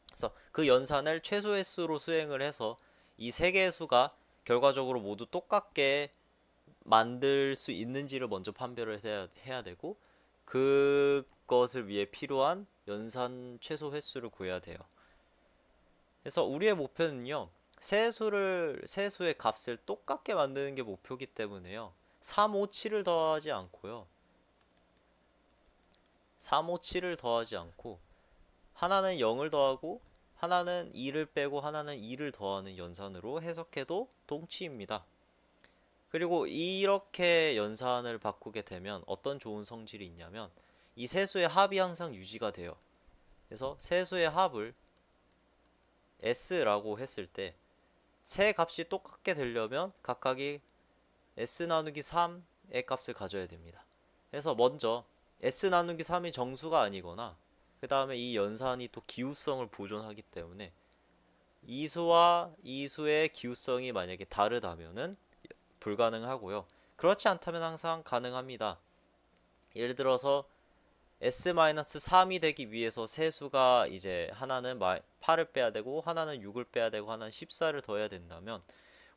그래서 그 연산을 최소 횟수로 수행을 해서 이 3개의 수가 결과적으로 모두 똑같게 만들 수 있는지를 먼저 판별을 해야 되고 그것을 위해 필요한 연산 최소 횟수를 구해야 돼요. 그래서 우리의 목표는요. 세수의 값을 똑같게 만드는 게 목표이기 때문에요. 3, 5, 7을 더하지 않고요. 3, 5, 7을 더하지 않고 하나는 0을 더하고 하나는 2를 빼고 하나는 2를 더하는 연산으로 해석해도 동치입니다. 그리고 이렇게 연산을 바꾸게 되면 어떤 좋은 성질이 있냐면 이 세수의 합이 항상 유지가 돼요. 그래서 세수의 합을 S라고 했을 때 세 값이 똑같게 되려면 각각이 S 나누기 3의 값을 가져야 됩니다. 그래서 먼저 S 나누기 3이 정수가 아니거나 그 다음에 이 연산이 또 기우성을 보존하기 때문에 이수와 이수의 기우성이 만약에 다르다면은 불가능하고요. 그렇지 않다면 항상 가능합니다. 예를 들어서 S-3이 되기 위해서 세수가 이제 하나는 8을 빼야 되고 하나는 6을 빼야 되고 하나는 14를 더해야 된다면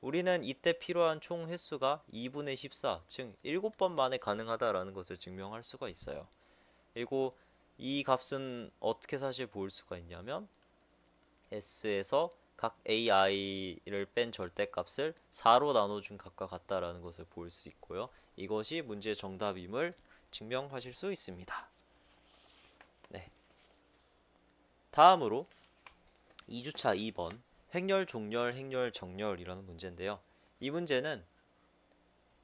우리는 이때 필요한 총 횟수가 2분의 14, 즉 7번 만에 가능하다라는 것을 증명할 수가 있어요. 그리고 이 값은 어떻게 사실 볼 수가 있냐면 S에서 각 AI를 뺀 절대값을 4로 나눠준 값과 같다라는 것을 볼 수 있고요. 이것이 문제의 정답임을 증명하실 수 있습니다. 네. 다음으로 2주차 2번 횡렬, 종렬, 행렬, 정렬이라는 문제인데요. 이 문제는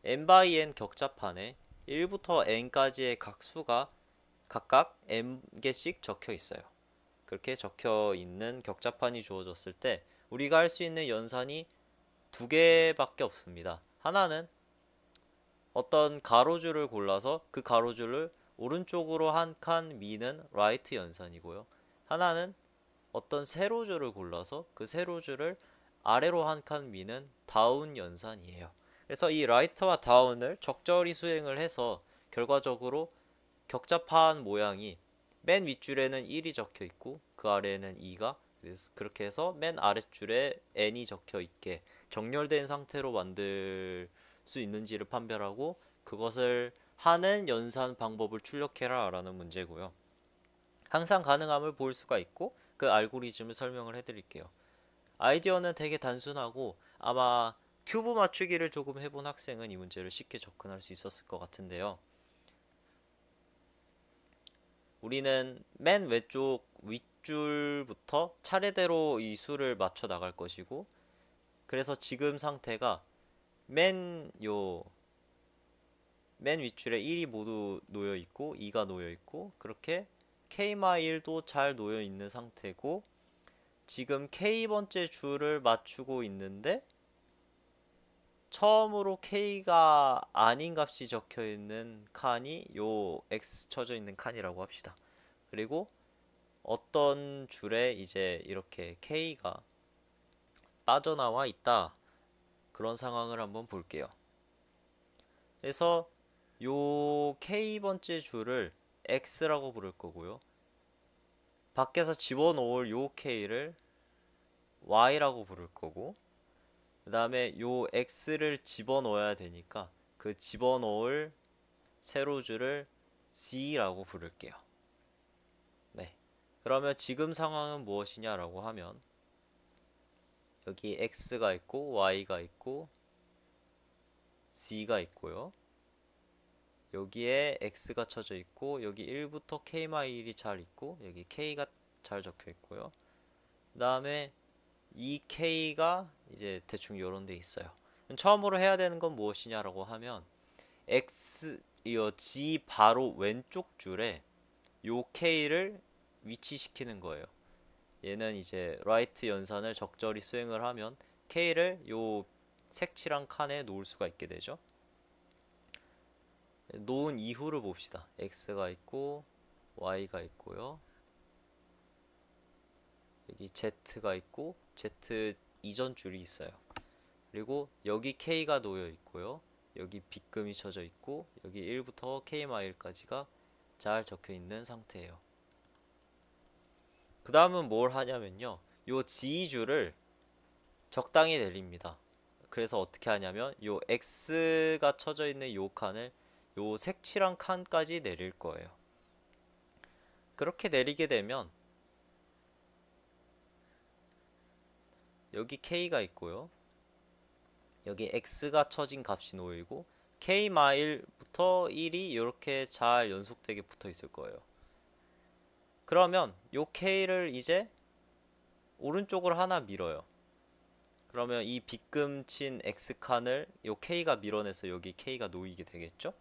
n/n 격자판에 1부터 n까지의 각 수가 각각 n개씩 적혀 있어요. 그렇게 적혀 있는 격자판이 주어졌을 때 우리가 할 수 있는 연산이 두 개밖에 없습니다. 하나는 어떤 가로줄을 골라서 그 가로줄을 오른쪽으로 한 칸 미는 라이트 연산이고요. 하나는 어떤 세로줄을 골라서 그 세로줄을 아래로 한 칸 미는 다운 연산이에요. 그래서 이 라이트와 다운을 적절히 수행을 해서 결과적으로 격자판 모양이 맨 윗줄에는 1이 적혀 있고 그 아래에는 2가, 그래서 그렇게 해서 맨 아랫줄에 n이 적혀 있게 정렬된 상태로 만들 수 있는지를 판별하고 그것을 하는 연산 방법을 출력해라 라는 문제고요. 항상 가능함을 볼 수가 있고 그 알고리즘을 설명을 해드릴게요. 아이디어는 되게 단순하고 아마 큐브 맞추기를 조금 해본 학생은 이 문제를 쉽게 접근할 수 있었을 것 같은데요. 우리는 맨 왼쪽 윗줄부터 차례대로 이 수를 맞춰 나갈 것이고, 그래서 지금 상태가 맨 윗줄에 1이 모두 놓여 있고 2가 놓여 있고 그렇게 K-1도 잘 놓여 있는 상태고, 지금 K번째 줄을 맞추고 있는데 처음으로 K가 아닌 값이 적혀 있는 칸이 요 X 쳐져 있는 칸이라고 합시다. 그리고 어떤 줄에 이제 이렇게 K가 빠져나와 있다. 그런 상황을 한번 볼게요. 그래서 요 K번째 줄을 X라고 부를 거고요. 밖에서 집어넣을 요 K를 y라고 부를 거고, 그 다음에 요 x를 집어넣어야 되니까 그 집어넣을 세로줄을 z라고 부를게요. 네. 그러면 지금 상황은 무엇이냐라고 하면 여기 x가 있고 y가 있고 z가 있고요. 여기에 x가 쳐져 있고 여기 1부터 k-1이 잘 있고 여기 k가 잘 적혀 있고요. 그 다음에 이 k가 이제 대충 요런 데 있어요. 처음으로 해야 되는 건 무엇이냐라고 하면 g 바로 왼쪽 줄에 요 k를 위치시키는 거예요. 얘는 이제 라이트 연산을 적절히 수행을 하면 k를 요 색칠한 칸에 놓을 수가 있게 되죠. 놓은 이후를 봅시다. x가 있고 y가 있고요. 여기 z가 있고 z 이전 줄이 있어요. 그리고 여기 k가 놓여 있고요. 여기 빗금이 쳐져 있고 여기 1부터 k-1까지가 잘 적혀 있는 상태예요. 그 다음은 뭘 하냐면요. 요 G줄을 적당히 내립니다. 그래서 어떻게 하냐면 요 X가 쳐져 있는 요 칸을 요 색칠한 칸까지 내릴 거예요. 그렇게 내리게 되면 여기 K가 있고요. 여기 X가 쳐진 값이 놓이고 K-1부터 1이 이렇게 잘 연속되게 붙어 있을 거예요. 그러면 요 K를 이제 오른쪽으로 하나 밀어요. 그러면 이 빗금 친 X칸을 요 K가 밀어내서 여기 K가 놓이게 되겠죠?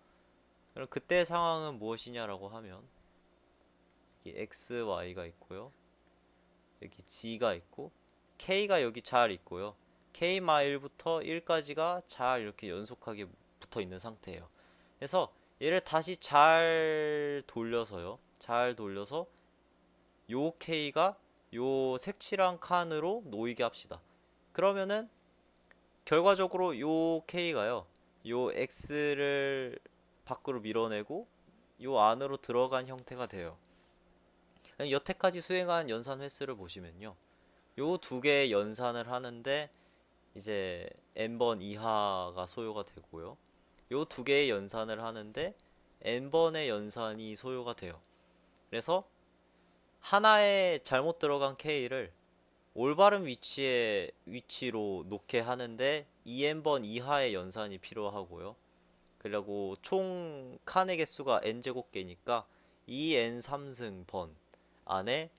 그럼 그때 상황은 무엇이냐라고 하면 여기 X, Y가 있고요. 여기 G가 있고 K가 여기 잘 있고요. K-1부터 1까지가 잘 이렇게 연속하게 붙어 있는 상태예요. 그래서 얘를 다시 잘 돌려서요. 잘 돌려서 요 K가 요 색칠한 칸으로 놓이게 합시다. 그러면은 결과적으로 요 K가요. 요 X를 밖으로 밀어내고 요 안으로 들어간 형태가 돼요. 여태까지 수행한 연산 횟수를 보시면요. 요 두 개의 연산을 하는데 이제 n번 이하가 소요가 되고요. 요 두 개의 연산을 하는데 n번의 연산이 소요가 돼요. 그래서 하나의 잘못 들어간 K를 올바른 위치로 놓게 하는데 2n번 이하의 연산이 필요하고요. 그리고 총 칸의 개수가 n제곱개니까 2n 3승번 안에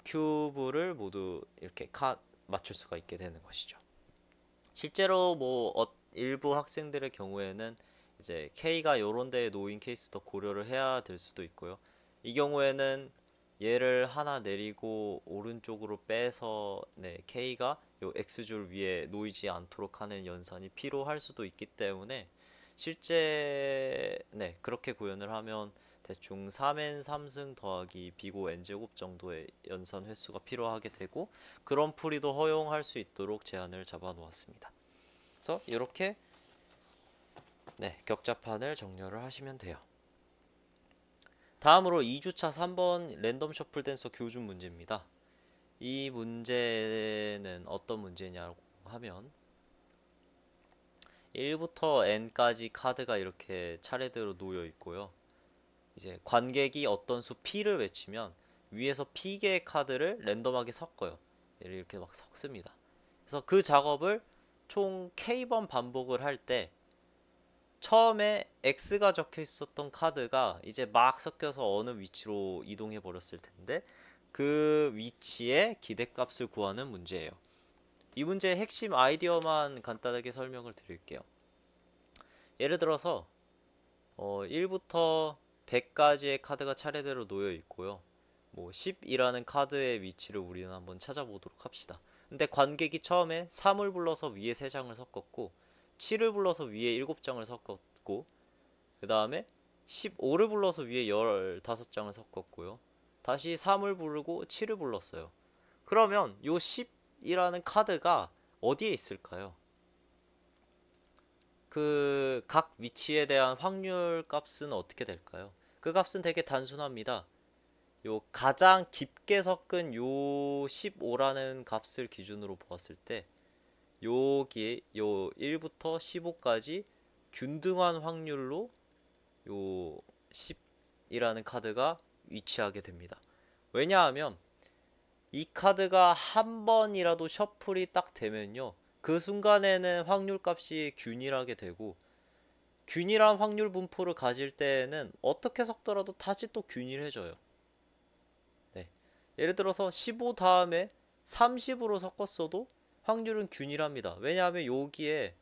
큐브를 모두 이렇게 맞출 수가 있게 되는 것이죠. 실제로 뭐 일부 학생들의 경우에는 이제 K가 요런 데에 놓인 케이스도 고려를 해야 될 수도 있고요. 이 경우에는 얘를 하나 내리고 오른쪽으로 빼서 K가 요 X줄 위에 놓이지 않도록 하는 연산이 필요할 수도 있기 때문에 실제 그렇게 구현을 하면 대충 3n 3승 더하기 b고 n제곱 정도의 연산 횟수가 필요하게 되고 그런 풀이도 허용할 수 있도록 제한을 잡아 놓았습니다. 그래서 이렇게 격자판을 정렬을 하시면 돼요. 다음으로 2주차 3번 랜덤 셔플 댄서 교준 문제입니다. 이 문제는 어떤 문제냐고 하면 1부터 n까지 카드가 이렇게 차례대로 놓여 있고요. 이제 관객이 어떤 수 P를 외치면 위에서 P개의 카드를 랜덤하게 섞어요. 얘를 이렇게 막 섞습니다. 그래서 그 작업을 총 K번 반복을 할 때 처음에 X가 적혀 있었던 카드가 이제 막 섞여서 어느 위치로 이동해 버렸을 텐데 그 위치의 기대값을 구하는 문제예요. 이 문제의 핵심 아이디어만 간단하게 설명을 드릴게요. 예를 들어서 1부터 100까지의 카드가 차례대로 놓여 있고요. 뭐 10이라는 카드의 위치를 우리는 한번 찾아보도록 합시다. 근데 관객이 처음에 3을 불러서 위에 3장을 섞었고 7을 불러서 위에 7장을 섞었고 그 다음에 15를 불러서 위에 15장을 섞었고요. 다시 3을 부르고 7을 불렀어요. 그러면 요 10이라는 카드가 어디에 있을까요? 그 각 위치에 대한 확률 값은 어떻게 될까요? 그 값은 되게 단순합니다. 요 가장 깊게 섞은 요 15라는 값을 기준으로 보았을 때 여기 요 1부터 15까지 균등한 확률로 요 10이라는 카드가 위치하게 됩니다. 왜냐하면 이 카드가 한 번이라도 셔플이 딱 되면요, 그 순간에는 확률 값이 균일하게 되고, 균일한 확률 분포를 가질 때에는 어떻게 섞더라도 다시 또 균일해져요. 네. 예를 들어서 15 다음에 30으로 섞었어도 확률은 균일합니다. 왜냐하면 여기에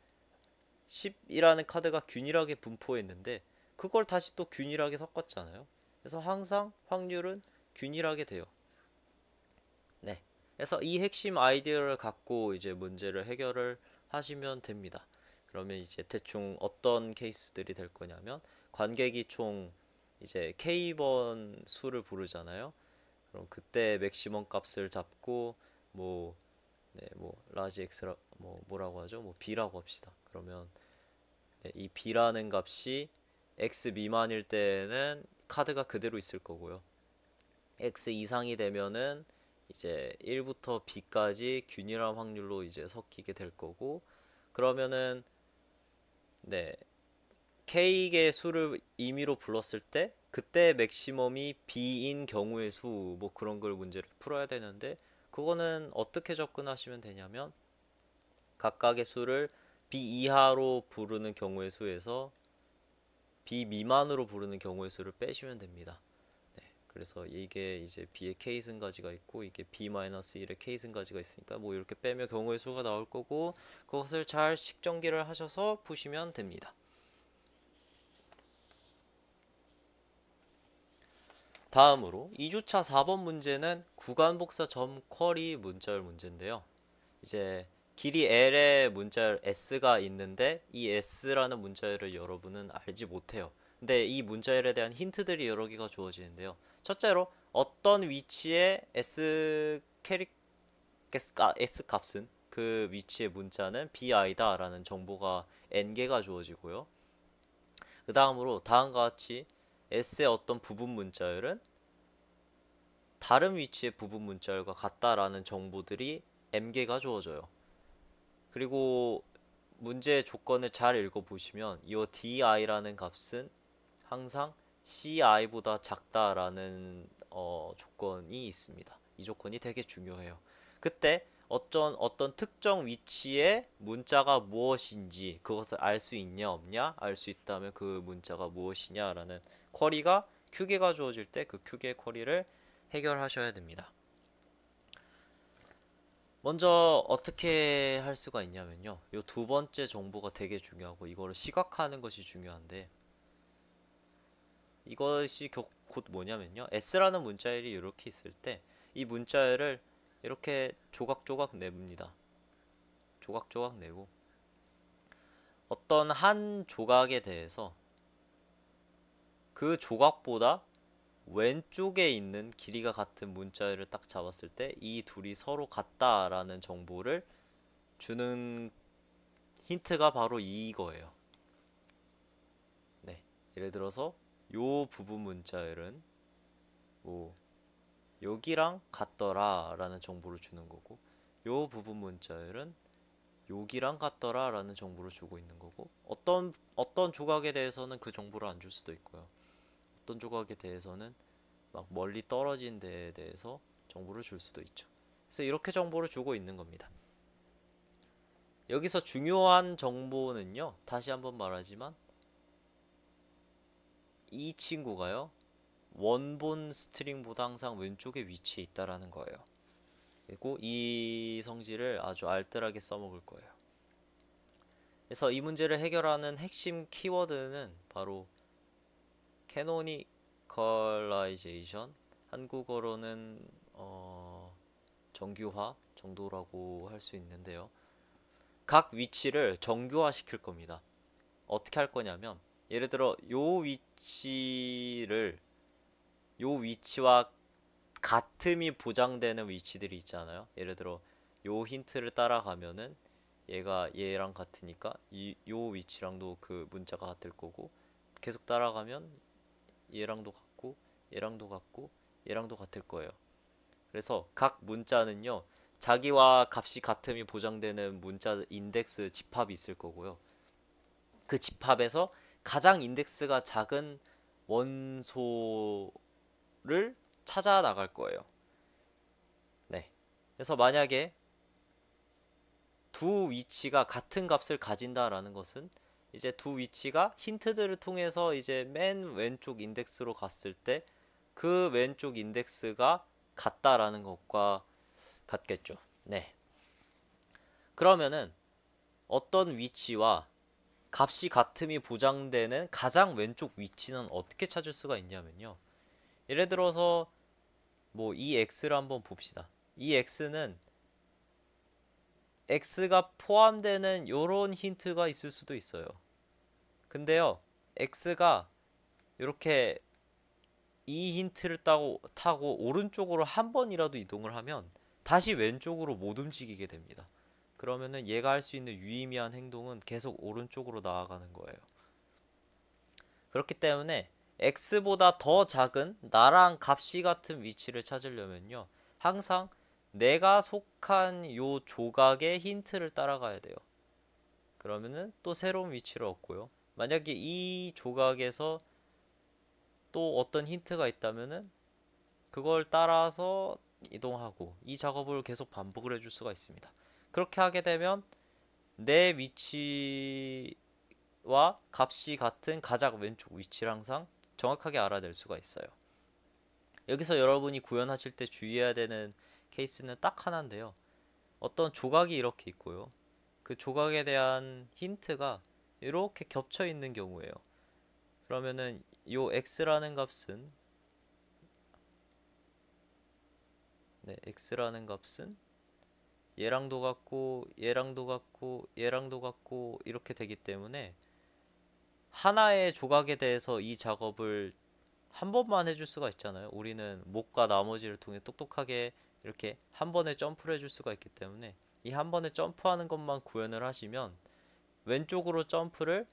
10이라는 카드가 균일하게 분포했는데 그걸 다시 또 균일하게 섞었잖아요. 그래서 항상 확률은 균일하게 돼요. 네. 그래서 이 핵심 아이디어를 갖고 이제 문제를 해결을 하시면 됩니다. 그러면 이제 대충 어떤 케이스들이 될 거냐면, 관객이 총 이제 K번 수를 부르잖아요. 그럼 그때 맥시멈 값을 잡고 뭐, 네, 뭐 라지 X라 뭐라고 하죠? 뭐 B라고 합시다. 그러면 네, 이 B라는 값이 X 미만일 때는 카드가 그대로 있을 거고요. X 이상이 되면은 이제 1부터 B까지 균일한 확률로 이제 섞이게 될 거고, 그러면은 네, K의 수를 임의로 불렀을 때 그때 맥시멈이 B인 경우의 수, 뭐 그런 걸 문제를 풀어야 되는데, 그거는 어떻게 접근하시면 되냐면 각각의 수를 B 이하로 부르는 경우의 수에서 B 미만으로 부르는 경우의 수를 빼시면 됩니다. 네, 그래서 이게 이제 B의 K승가지가 있고 이게 B-1의 K승가지가 있으니까 뭐 이렇게 빼면 경우의 수가 나올 거고, 그것을 잘 식정기를 하셔서 푸시면 됩니다. 다음으로 2주차 4번 문제는 구간복사 점 쿼리 문자열 문제인데요. 이제 길이 L의 문자열 S가 있는데 이 S라는 문자열을 여러분은 알지 못해요. 근데 이 문자열에 대한 힌트들이 여러 개가 주어지는데요. 첫째로 어떤 위치에 S 값은 그 위치의 문자는 BI다 라는 정보가 N개가 주어지고요. 그 다음으로 다음과 같이 S의 어떤 부분 문자열은 다른 위치의 부분 문자열과 같다라는 정보들이 M개가 주어져요. 그리고 문제의 조건을 잘 읽어보시면 이 di라는 값은 항상 ci보다 작다라는 조건이 있습니다. 이 조건이 되게 중요해요. 그때 어떤 특정 위치의 문자가 무엇인지 그것을 알 수 있냐 없냐, 알 수 있다면 그 문자가 무엇이냐라는 쿼리가 Q개가 주어질 때 그 Q개의 쿼리를 해결하셔야 됩니다. 먼저 어떻게 할 수가 있냐면요, 요 두 번째 정보가 되게 중요하고 이거를 시각화하는 것이 중요한데, 이것이 곧 뭐냐면요, S라는 문자열이 이렇게 있을 때 이 문자열을 이렇게 조각조각 냅니다. 조각조각 내고 어떤 한 조각에 대해서 그 조각보다 왼쪽에 있는 길이가 같은 문자열을 딱 잡았을 때 이 둘이 서로 같다라는 정보를 주는 힌트가 바로 이거예요. 네, 예를 들어서 요 부분 문자열은 뭐 여기랑 같더라 라는 정보를 주는 거고, 요 부분 문자열은 여기랑 같더라 라는 정보를 주고 있는 거고, 어떤 조각에 대해서는 그 정보를 안 줄 수도 있고요. 어떤 조각에 대해서는 막 멀리 떨어진 데에 대해서 정보를 줄 수도 있죠. 그래서 이렇게 정보를 주고 있는 겁니다. 여기서 중요한 정보는요, 다시 한번 말하지만 이 친구가요, 원본 스트링보다 항상 왼쪽에 위치해 있다라는 거예요. 그리고 이 성질을 아주 알뜰하게 써먹을 거예요. 그래서 이 문제를 해결하는 핵심 키워드는 바로 캐노니컬라이제이션, 한국어로는 정규화 정도라고 할 수 있는데요. 각 위치를 정교화 시킬 겁니다. 어떻게 할 거냐면, 예를 들어 요 위치와 같음이 보장되는 위치들이 있잖아요. 예를 들어 요 힌트를 따라가면은 얘가 얘랑 같으니까 요 위치랑도 그 문자가 같을 거고, 계속 따라가면 얘랑도 같고 얘랑도 같고 얘랑도 같을 거예요. 그래서 각 문자는요, 자기와 값이 같음이 보장되는 문자 인덱스 집합이 있을 거고요. 그 집합에서 가장 인덱스가 작은 원소를 찾아 나갈 거예요. 네. 그래서 만약에 두 위치가 같은 값을 가진다라는 것은 이제 두 위치가 힌트들을 통해서 이제 맨 왼쪽 인덱스로 갔을 때 그 왼쪽 인덱스가 같다라는 것과 같겠죠. 네. 그러면은 어떤 위치와 값이 같음이 보장되는 가장 왼쪽 위치는 어떻게 찾을 수가 있냐면요. 예를 들어서 뭐 이 x를 한번 봅시다. 이 x는 x가 포함되는 요런 힌트가 있을 수도 있어요. 근데요, x가 이렇게 이 힌트를 타고 오른쪽으로 한 번이라도 이동을 하면 다시 왼쪽으로 못 움직이게 됩니다. 그러면은 얘가 할 수 있는 유의미한 행동은 계속 오른쪽으로 나아가는 거예요. 그렇기 때문에 x보다 더 작은 나랑 값이 같은 위치를 찾으려면요, 항상 내가 속한 요 조각의 힌트를 따라가야 돼요. 그러면은 또 새로운 위치를 얻고요. 만약에 이 조각에서 또 어떤 힌트가 있다면은 그걸 따라서 이동하고 이 작업을 계속 반복을 해줄 수가 있습니다. 그렇게 하게 되면 내 위치와 값이 같은 가장 왼쪽 위치를 항상 정확하게 알아낼 수가 있어요. 여기서 여러분이 구현하실 때 주의해야 되는 케이스는 딱 하나인데요. 어떤 조각이 이렇게 있고요. 그 조각에 대한 힌트가 이렇게 겹쳐 있는 경우예요. 그러면은 요 x라는 값은 x라는 값은 얘랑도 같고 얘랑도 같고 얘랑도 같고 이렇게 되기 때문에 하나의 조각에 대해서 이 작업을 한 번만 해줄 수가 있잖아요. 우리는 목과 나머지를 통해 똑똑하게 이렇게 한 번에 점프를 해줄 수가 있기 때문에 이 한 번에 점프하는 것만 구현을 하시면 왼쪽으로 점프를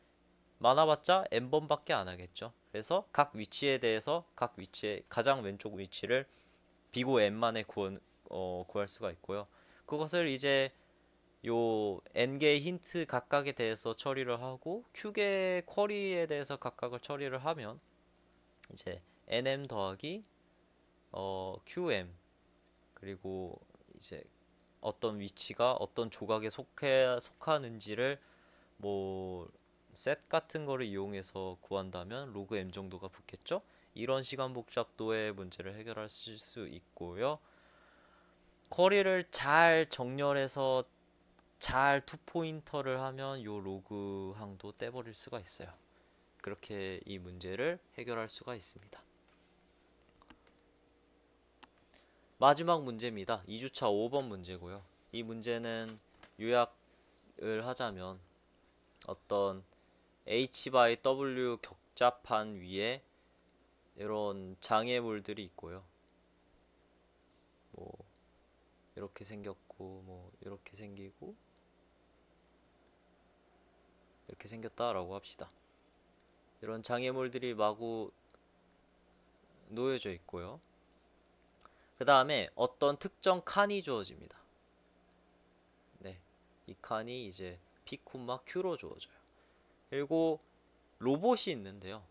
많아봤자 n번밖에 안 하겠죠. 그래서 각 위치에 대해서 각 위치의 가장 왼쪽 위치를 비고 n만에 구할 수가 있고요. 그것을 이제 요 n개의 힌트 각각에 대해서 처리를 하고 q개의 쿼리에 대해서 각각을 처리를 하면 이제 nm 더하기 qm 그리고 이제 어떤 위치가 어떤 조각에 속하는지를 뭐 셋 같은 거를 이용해서 구한다면 로그 m 정도가 붙겠죠? 이런 시간 복잡도의 문제를 해결할 수 있고요. 쿼리를 잘 정렬해서 잘 투포인터를 하면 요 로그 항도 떼버릴 수가 있어요. 그렇게 이 문제를 해결할 수가 있습니다. 마지막 문제입니다. 2주차 5번 문제고요. 이 문제는 요약을 하자면 어떤 H by W 격자판 위에 이런 장애물들이 있고요. 뭐 이렇게 생겼고 뭐 이렇게 생기고 이렇게 생겼다라고 합시다. 이런 장애물들이 마구 놓여져 있고요. 그 다음에 어떤 특정 칸이 주어집니다. 네, 이 칸이 이제 P, Q로 주어져요. 그리고 로봇이 있는데요.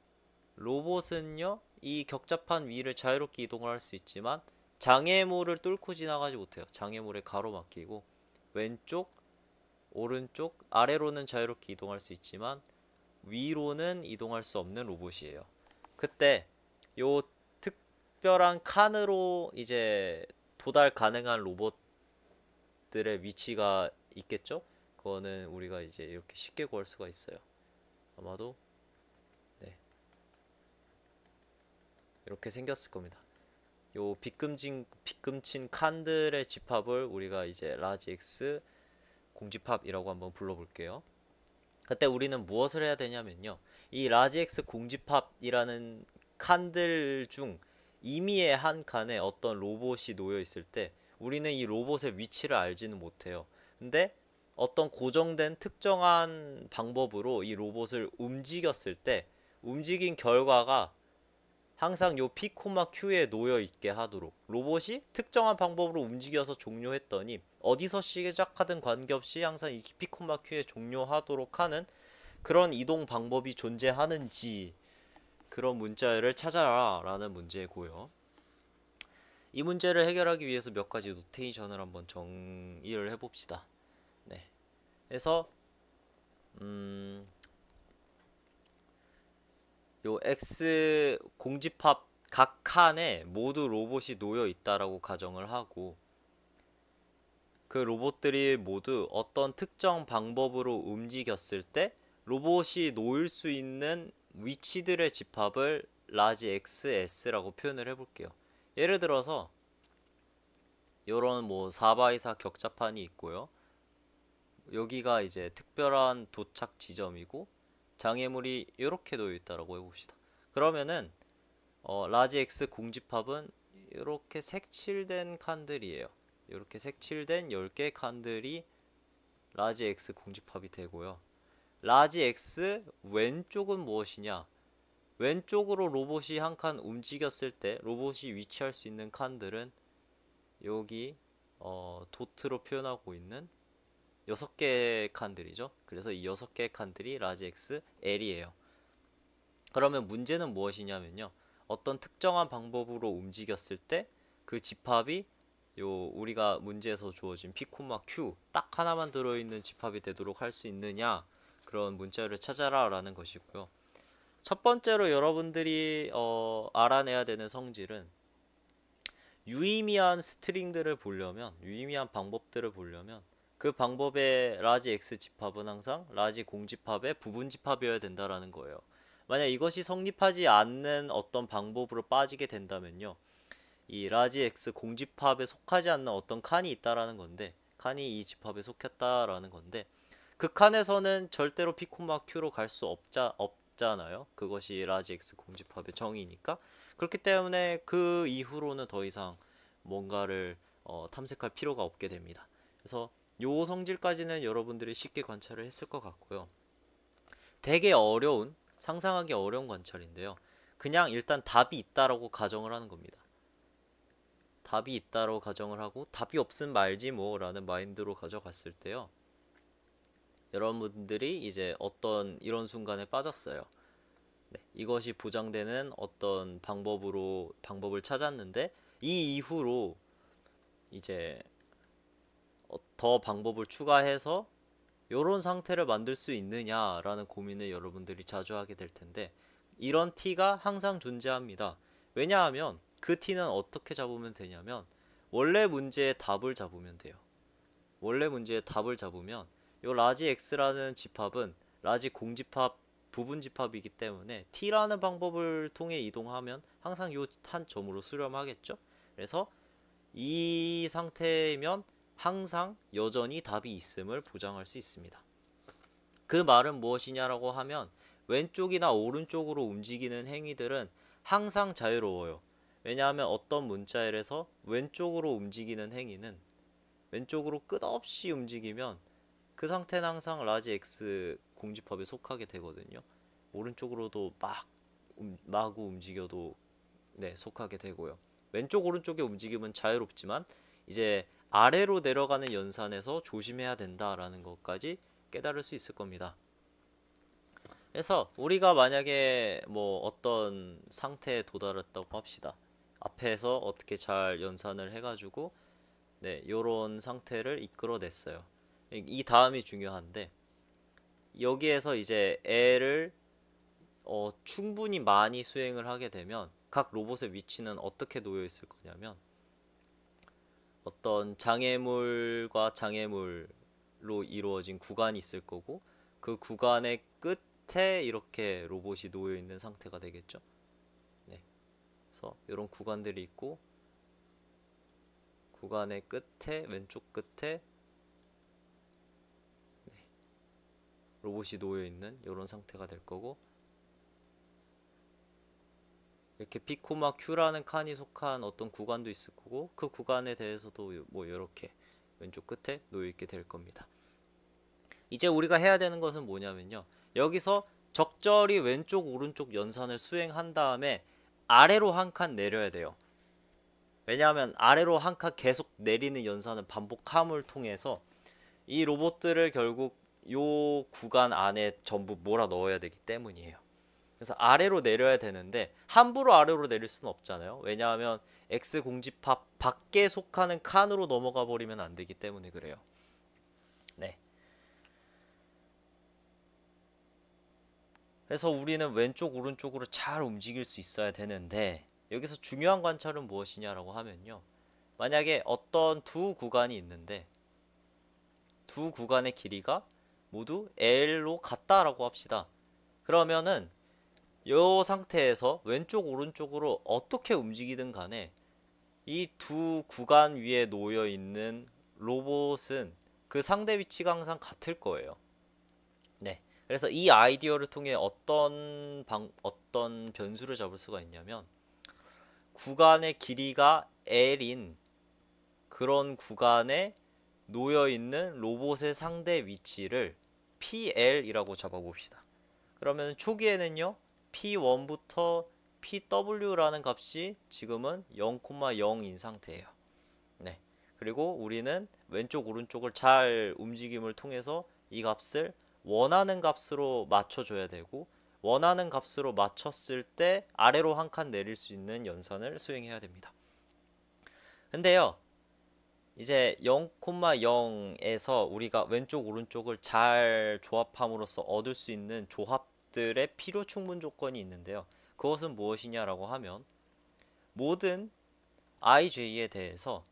로봇은요, 이 격자판 위를 자유롭게 이동을 할 수 있지만 장애물을 뚫고 지나가지 못해요. 장애물에 가로막히고 왼쪽, 오른쪽, 아래로는 자유롭게 이동할 수 있지만 위로는 이동할 수 없는 로봇이에요. 그때 요 특별한 칸으로 이제 도달 가능한 로봇들의 위치가 있겠죠? 그거는 우리가 이제 이렇게 쉽게 구할 수가 있어요. 아마도 네, 이렇게 생겼을 겁니다. 요 빗금친 칸들의 집합을 우리가 이제 라지 X 공집합이라고 한번 불러볼게요. 그때 우리는 무엇을 해야 되냐면요, 이 라지 X 공집합이라는 칸들 중 임의의 한 칸에 어떤 로봇이 놓여 있을 때 우리는 이 로봇의 위치를 알지는 못해요. 근데 어떤 고정된 특정한 방법으로 이 로봇을 움직였을 때 움직인 결과가 항상 요 P, Q에 놓여 있게 하도록 로봇이 특정한 방법으로 움직여서 종료했더니 어디서 시작하든 관계없이 항상 이 P, Q에 종료하도록 하는 그런 이동 방법이 존재하는지 그런 문자열을 찾아라 라는 문제고요. 이 문제를 해결하기 위해서 몇 가지 노테이션을 한번 정의를 해봅시다. 네. 그래서 요 X 공집합 각 칸에 모두 로봇이 놓여 있다라고 가정을 하고 그 로봇들이 모두 어떤 특정 방법으로 움직였을 때 로봇이 놓일 수 있는 위치들의 집합을 라지 XS라고 표현을 해볼게요. 예를 들어서 요런 뭐 4x4 격자판이 있고요. 여기가 이제 특별한 도착 지점이고 장애물이 이렇게 놓여 있다라고 해봅시다. 그러면은 라지 X 공집합은 이렇게 색칠된 칸들이에요. 이렇게 색칠된 10개의 칸들이 라지 X 공집합이 되고요. 라지 X 왼쪽은 무엇이냐? 왼쪽으로 로봇이 한 칸 움직였을 때 로봇이 위치할 수 있는 칸들은 여기 도트로 표현하고 있는 6개의 칸들이죠. 그래서 이 6개의 칸들이 라지 X L이에요. 그러면 문제는 무엇이냐면요. 어떤 특정한 방법으로 움직였을 때 그 집합이 우리가 문제에서 주어진 P, Q 딱 하나만 들어있는 집합이 되도록 할 수 있느냐 그런 문자를 찾아라 라는 것이고요. 첫 번째로 여러분들이 알아내야 되는 성질은 유의미한 스트링들을 보려면 유의미한 방법들을 보려면 그 방법의 라지 X 집합은 항상 라지 공집합의 부분 집합이어야 된다라는 거예요. 만약 이것이 성립하지 않는 어떤 방법으로 빠지게 된다면요. 이 라지 X 공집합에 속하지 않는 어떤 칸이 있다라는 건데 칸이 이 집합에 속했다라는 건데 그 칸에서는 절대로 P, Q로 갈 수 없잖아요. 그것이 라지 X 공집합의 정의니까. 그렇기 때문에 그 이후로는 더 이상 뭔가를 탐색할 필요가 없게 됩니다. 그래서 요 성질까지는 여러분들이 쉽게 관찰을 했을 것 같고요. 되게 어려운 상상하기 어려운 관찰인데요. 그냥 일단 답이 있다라고 가정을 하는 겁니다. 답이 있다로 가정을 하고 답이 없음 말지 뭐 라는 마인드로 가져갔을 때요. 여러분들이 이제 어떤 이런 순간에 빠졌어요. 네, 이것이 보장되는 어떤 방법을 찾았는데 이 이후로 이제 더 방법을 추가해서 이런 상태를 만들 수 있느냐라는 고민을 여러분들이 자주 하게 될 텐데 이런 T가 항상 존재합니다. 왜냐하면 그 T는 어떻게 잡으면 되냐면 원래 문제의 답을 잡으면 돼요. 원래 문제의 답을 잡으면 요 라지 X라는 집합은 라지 공집합 부분 집합이기 때문에 T라는 방법을 통해 이동하면 항상 요 한 점으로 수렴하겠죠. 그래서 이 상태면 항상 여전히 답이 있음을 보장할 수 있습니다. 그 말은 무엇이냐라고 하면 왼쪽이나 오른쪽으로 움직이는 행위들은 항상 자유로워요. 왜냐하면 어떤 문자열에서 왼쪽으로 움직이는 행위는 왼쪽으로 끝없이 움직이면 그 상태는 항상 라지 X 공집합에 속하게 되거든요. 오른쪽으로도 마구 움직여도 네, 속하게 되고요. 왼쪽 오른쪽의 움직임은 자유롭지만 이제 아래로 내려가는 연산에서 조심해야 된다라는 것까지 깨달을 수 있을 겁니다. 그래서 우리가 만약에 뭐 어떤 상태에 도달했다고 합시다. 앞에서 어떻게 잘 연산을 해가지고 네, 요런 상태를 이끌어냈어요. 이 다음이 중요한데 여기에서 이제 애를 충분히 많이 수행을 하게 되면 각 로봇의 위치는 어떻게 놓여 있을 거냐면 어떤 장애물과 장애물로 이루어진 구간이 있을 거고 그 구간의 끝에 이렇게 로봇이 놓여 있는 상태가 되겠죠. 네. 그래서 이런 구간들이 있고 구간의 끝에 왼쪽 끝에 로봇이 놓여 있는 이런 상태가 될 거고 이렇게 P, Q라는 칸이 속한 어떤 구간도 있을 거고 그 구간에 대해서도 뭐 이렇게 왼쪽 끝에 놓여 있게 될 겁니다. 이제 우리가 해야 되는 것은 뭐냐면요. 여기서 적절히 왼쪽 오른쪽 연산을 수행한 다음에 아래로 한 칸 내려야 돼요. 왜냐하면 아래로 한 칸 계속 내리는 연산을 반복함을 통해서 이 로봇들을 결국 요 구간 안에 전부 몰아 넣어야 되기 때문이에요. 그래서 아래로 내려야 되는데 함부로 아래로 내릴 수는 없잖아요. 왜냐하면 X 공집합 밖에 속하는 칸으로 넘어가 버리면 안 되기 때문에 그래요. 네. 그래서 우리는 왼쪽 오른쪽으로 잘 움직일 수 있어야 되는데 여기서 중요한 관찰은 무엇이냐라고 하면요. 만약에 어떤 두 구간이 있는데 두 구간의 길이가 모두 L로 같다라고 합시다. 그러면은 이 상태에서 왼쪽 오른쪽으로 어떻게 움직이든 간에 이 두 구간 위에 놓여 있는 로봇은 그 상대 위치가 항상 같을 거예요. 네. 그래서 이 아이디어를 통해 어떤 변수를 잡을 수가 있냐면 구간의 길이가 L인 그런 구간에 놓여 있는 로봇의 상대 위치를 PL이라고 잡아봅시다. 그러면 초기에는요, P1부터 PW라는 값이 지금은 0,0인 상태예요. 네. 그리고 우리는 왼쪽 오른쪽을 잘 움직임을 통해서 이 값을 원하는 값으로 맞춰줘야 되고 원하는 값으로 맞췄을 때 아래로 한 칸 내릴 수 있는 연산을 수행해야 됩니다. 근데요, 이제 0,0에서 우리가 왼쪽 오른쪽을 잘 조합함으로써 얻을 수 있는 조합들의 필요 충분 조건이 있는데요. 그것은 무엇이냐라고 하면 모든 ij에 대해서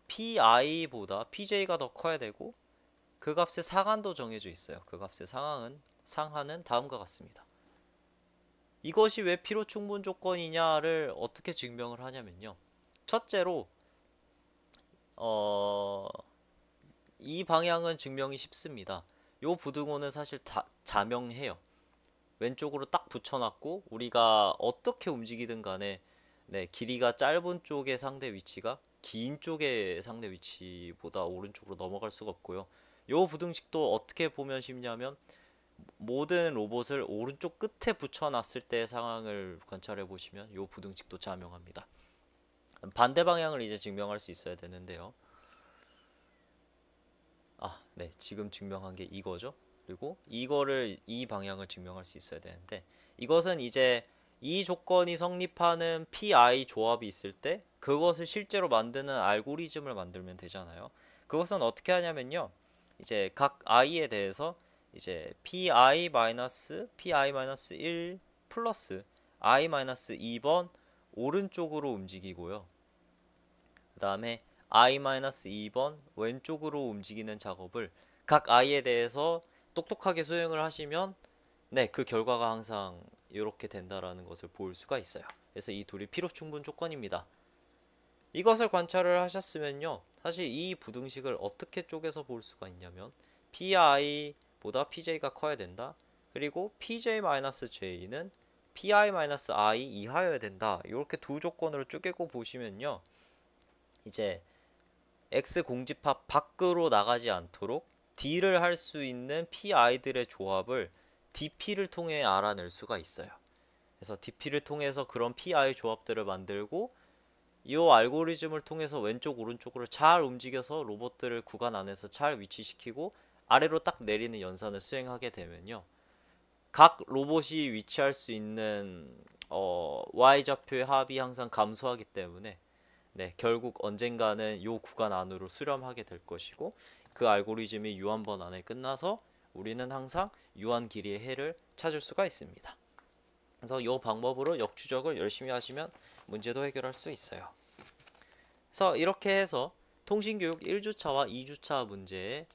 pi보다 pj가 더 커야 되고 그 값의 상한도 정해져 있어요. 그 값의 상한은 다음과 같습니다. 이것이 왜 필요 충분 조건이냐를 어떻게 증명을 하냐면요. 첫째로 이 방향은 증명이 쉽습니다. 요 부등호는 사실 다 자명해요. 왼쪽으로 딱 붙여놨고 우리가 어떻게 움직이든 간에 네, 길이가 짧은 쪽의 상대 위치가 긴 쪽의 상대 위치보다 오른쪽으로 넘어갈 수가 없고요. 요 부등식도 어떻게 보면 쉽냐면 모든 로봇을 오른쪽 끝에 붙여놨을 때의 상황을 관찰해 보시면 요 부등식도 자명합니다. 반대 방향을 이제 증명할 수 있어야 되는데요. 네, 지금 증명한 게 이거죠. 그리고 이 방향을 증명할 수 있어야 되는데 이것은 이제 이 조건이 성립하는 PI 조합이 있을 때 그것을 실제로 만드는 알고리즘을 만들면 되잖아요. 그것은 어떻게 하냐면요. 이제 각 i에 대해서 이제 pi-1 플러스 i-2번 오른쪽으로 움직이고요. 그 다음에 i-2번 왼쪽으로 움직이는 작업을 각 i에 대해서 똑똑하게 수행을 하시면 네, 그 결과가 항상 이렇게 된다라는 것을 볼 수가 있어요. 그래서 이 둘이 필요 충분 조건입니다. 이것을 관찰을 하셨으면요. 사실 이 부등식을 어떻게 쪼개서 볼 수가 있냐면 pi보다 pj가 커야 된다. 그리고 pj-j는 pi-i 이하여야 된다. 이렇게 두 조건으로 쪼개고 보시면요. 이제 x 공집합 밖으로 나가지 않도록 D를 할 수 있는 PI들의 조합을 DP를 통해 알아낼 수가 있어요. 그래서 DP를 통해서 그런 PI 조합들을 만들고 이 알고리즘을 통해서 왼쪽 오른쪽으로 잘 움직여서 로봇들을 구간 안에서 잘 위치시키고 아래로 딱 내리는 연산을 수행하게 되면요. 각 로봇이 위치할 수 있는 Y좌표의 합이 항상 감소하기 때문에 네, 결국 언젠가는 요 구간 안으로 수렴하게 될 것이고 그 알고리즘이 유한번 안에 끝나서 우리는 항상 유한 길이의 해를 찾을 수가 있습니다. 그래서 이 방법으로 역추적을 열심히 하시면 문제도 해결할 수 있어요. 그래서 이렇게 해서 통신교육 1주차와 2주차 문제의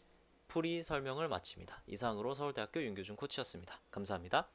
풀이 설명을 마칩니다. 이상으로 서울대학교 윤교준 코치였습니다. 감사합니다.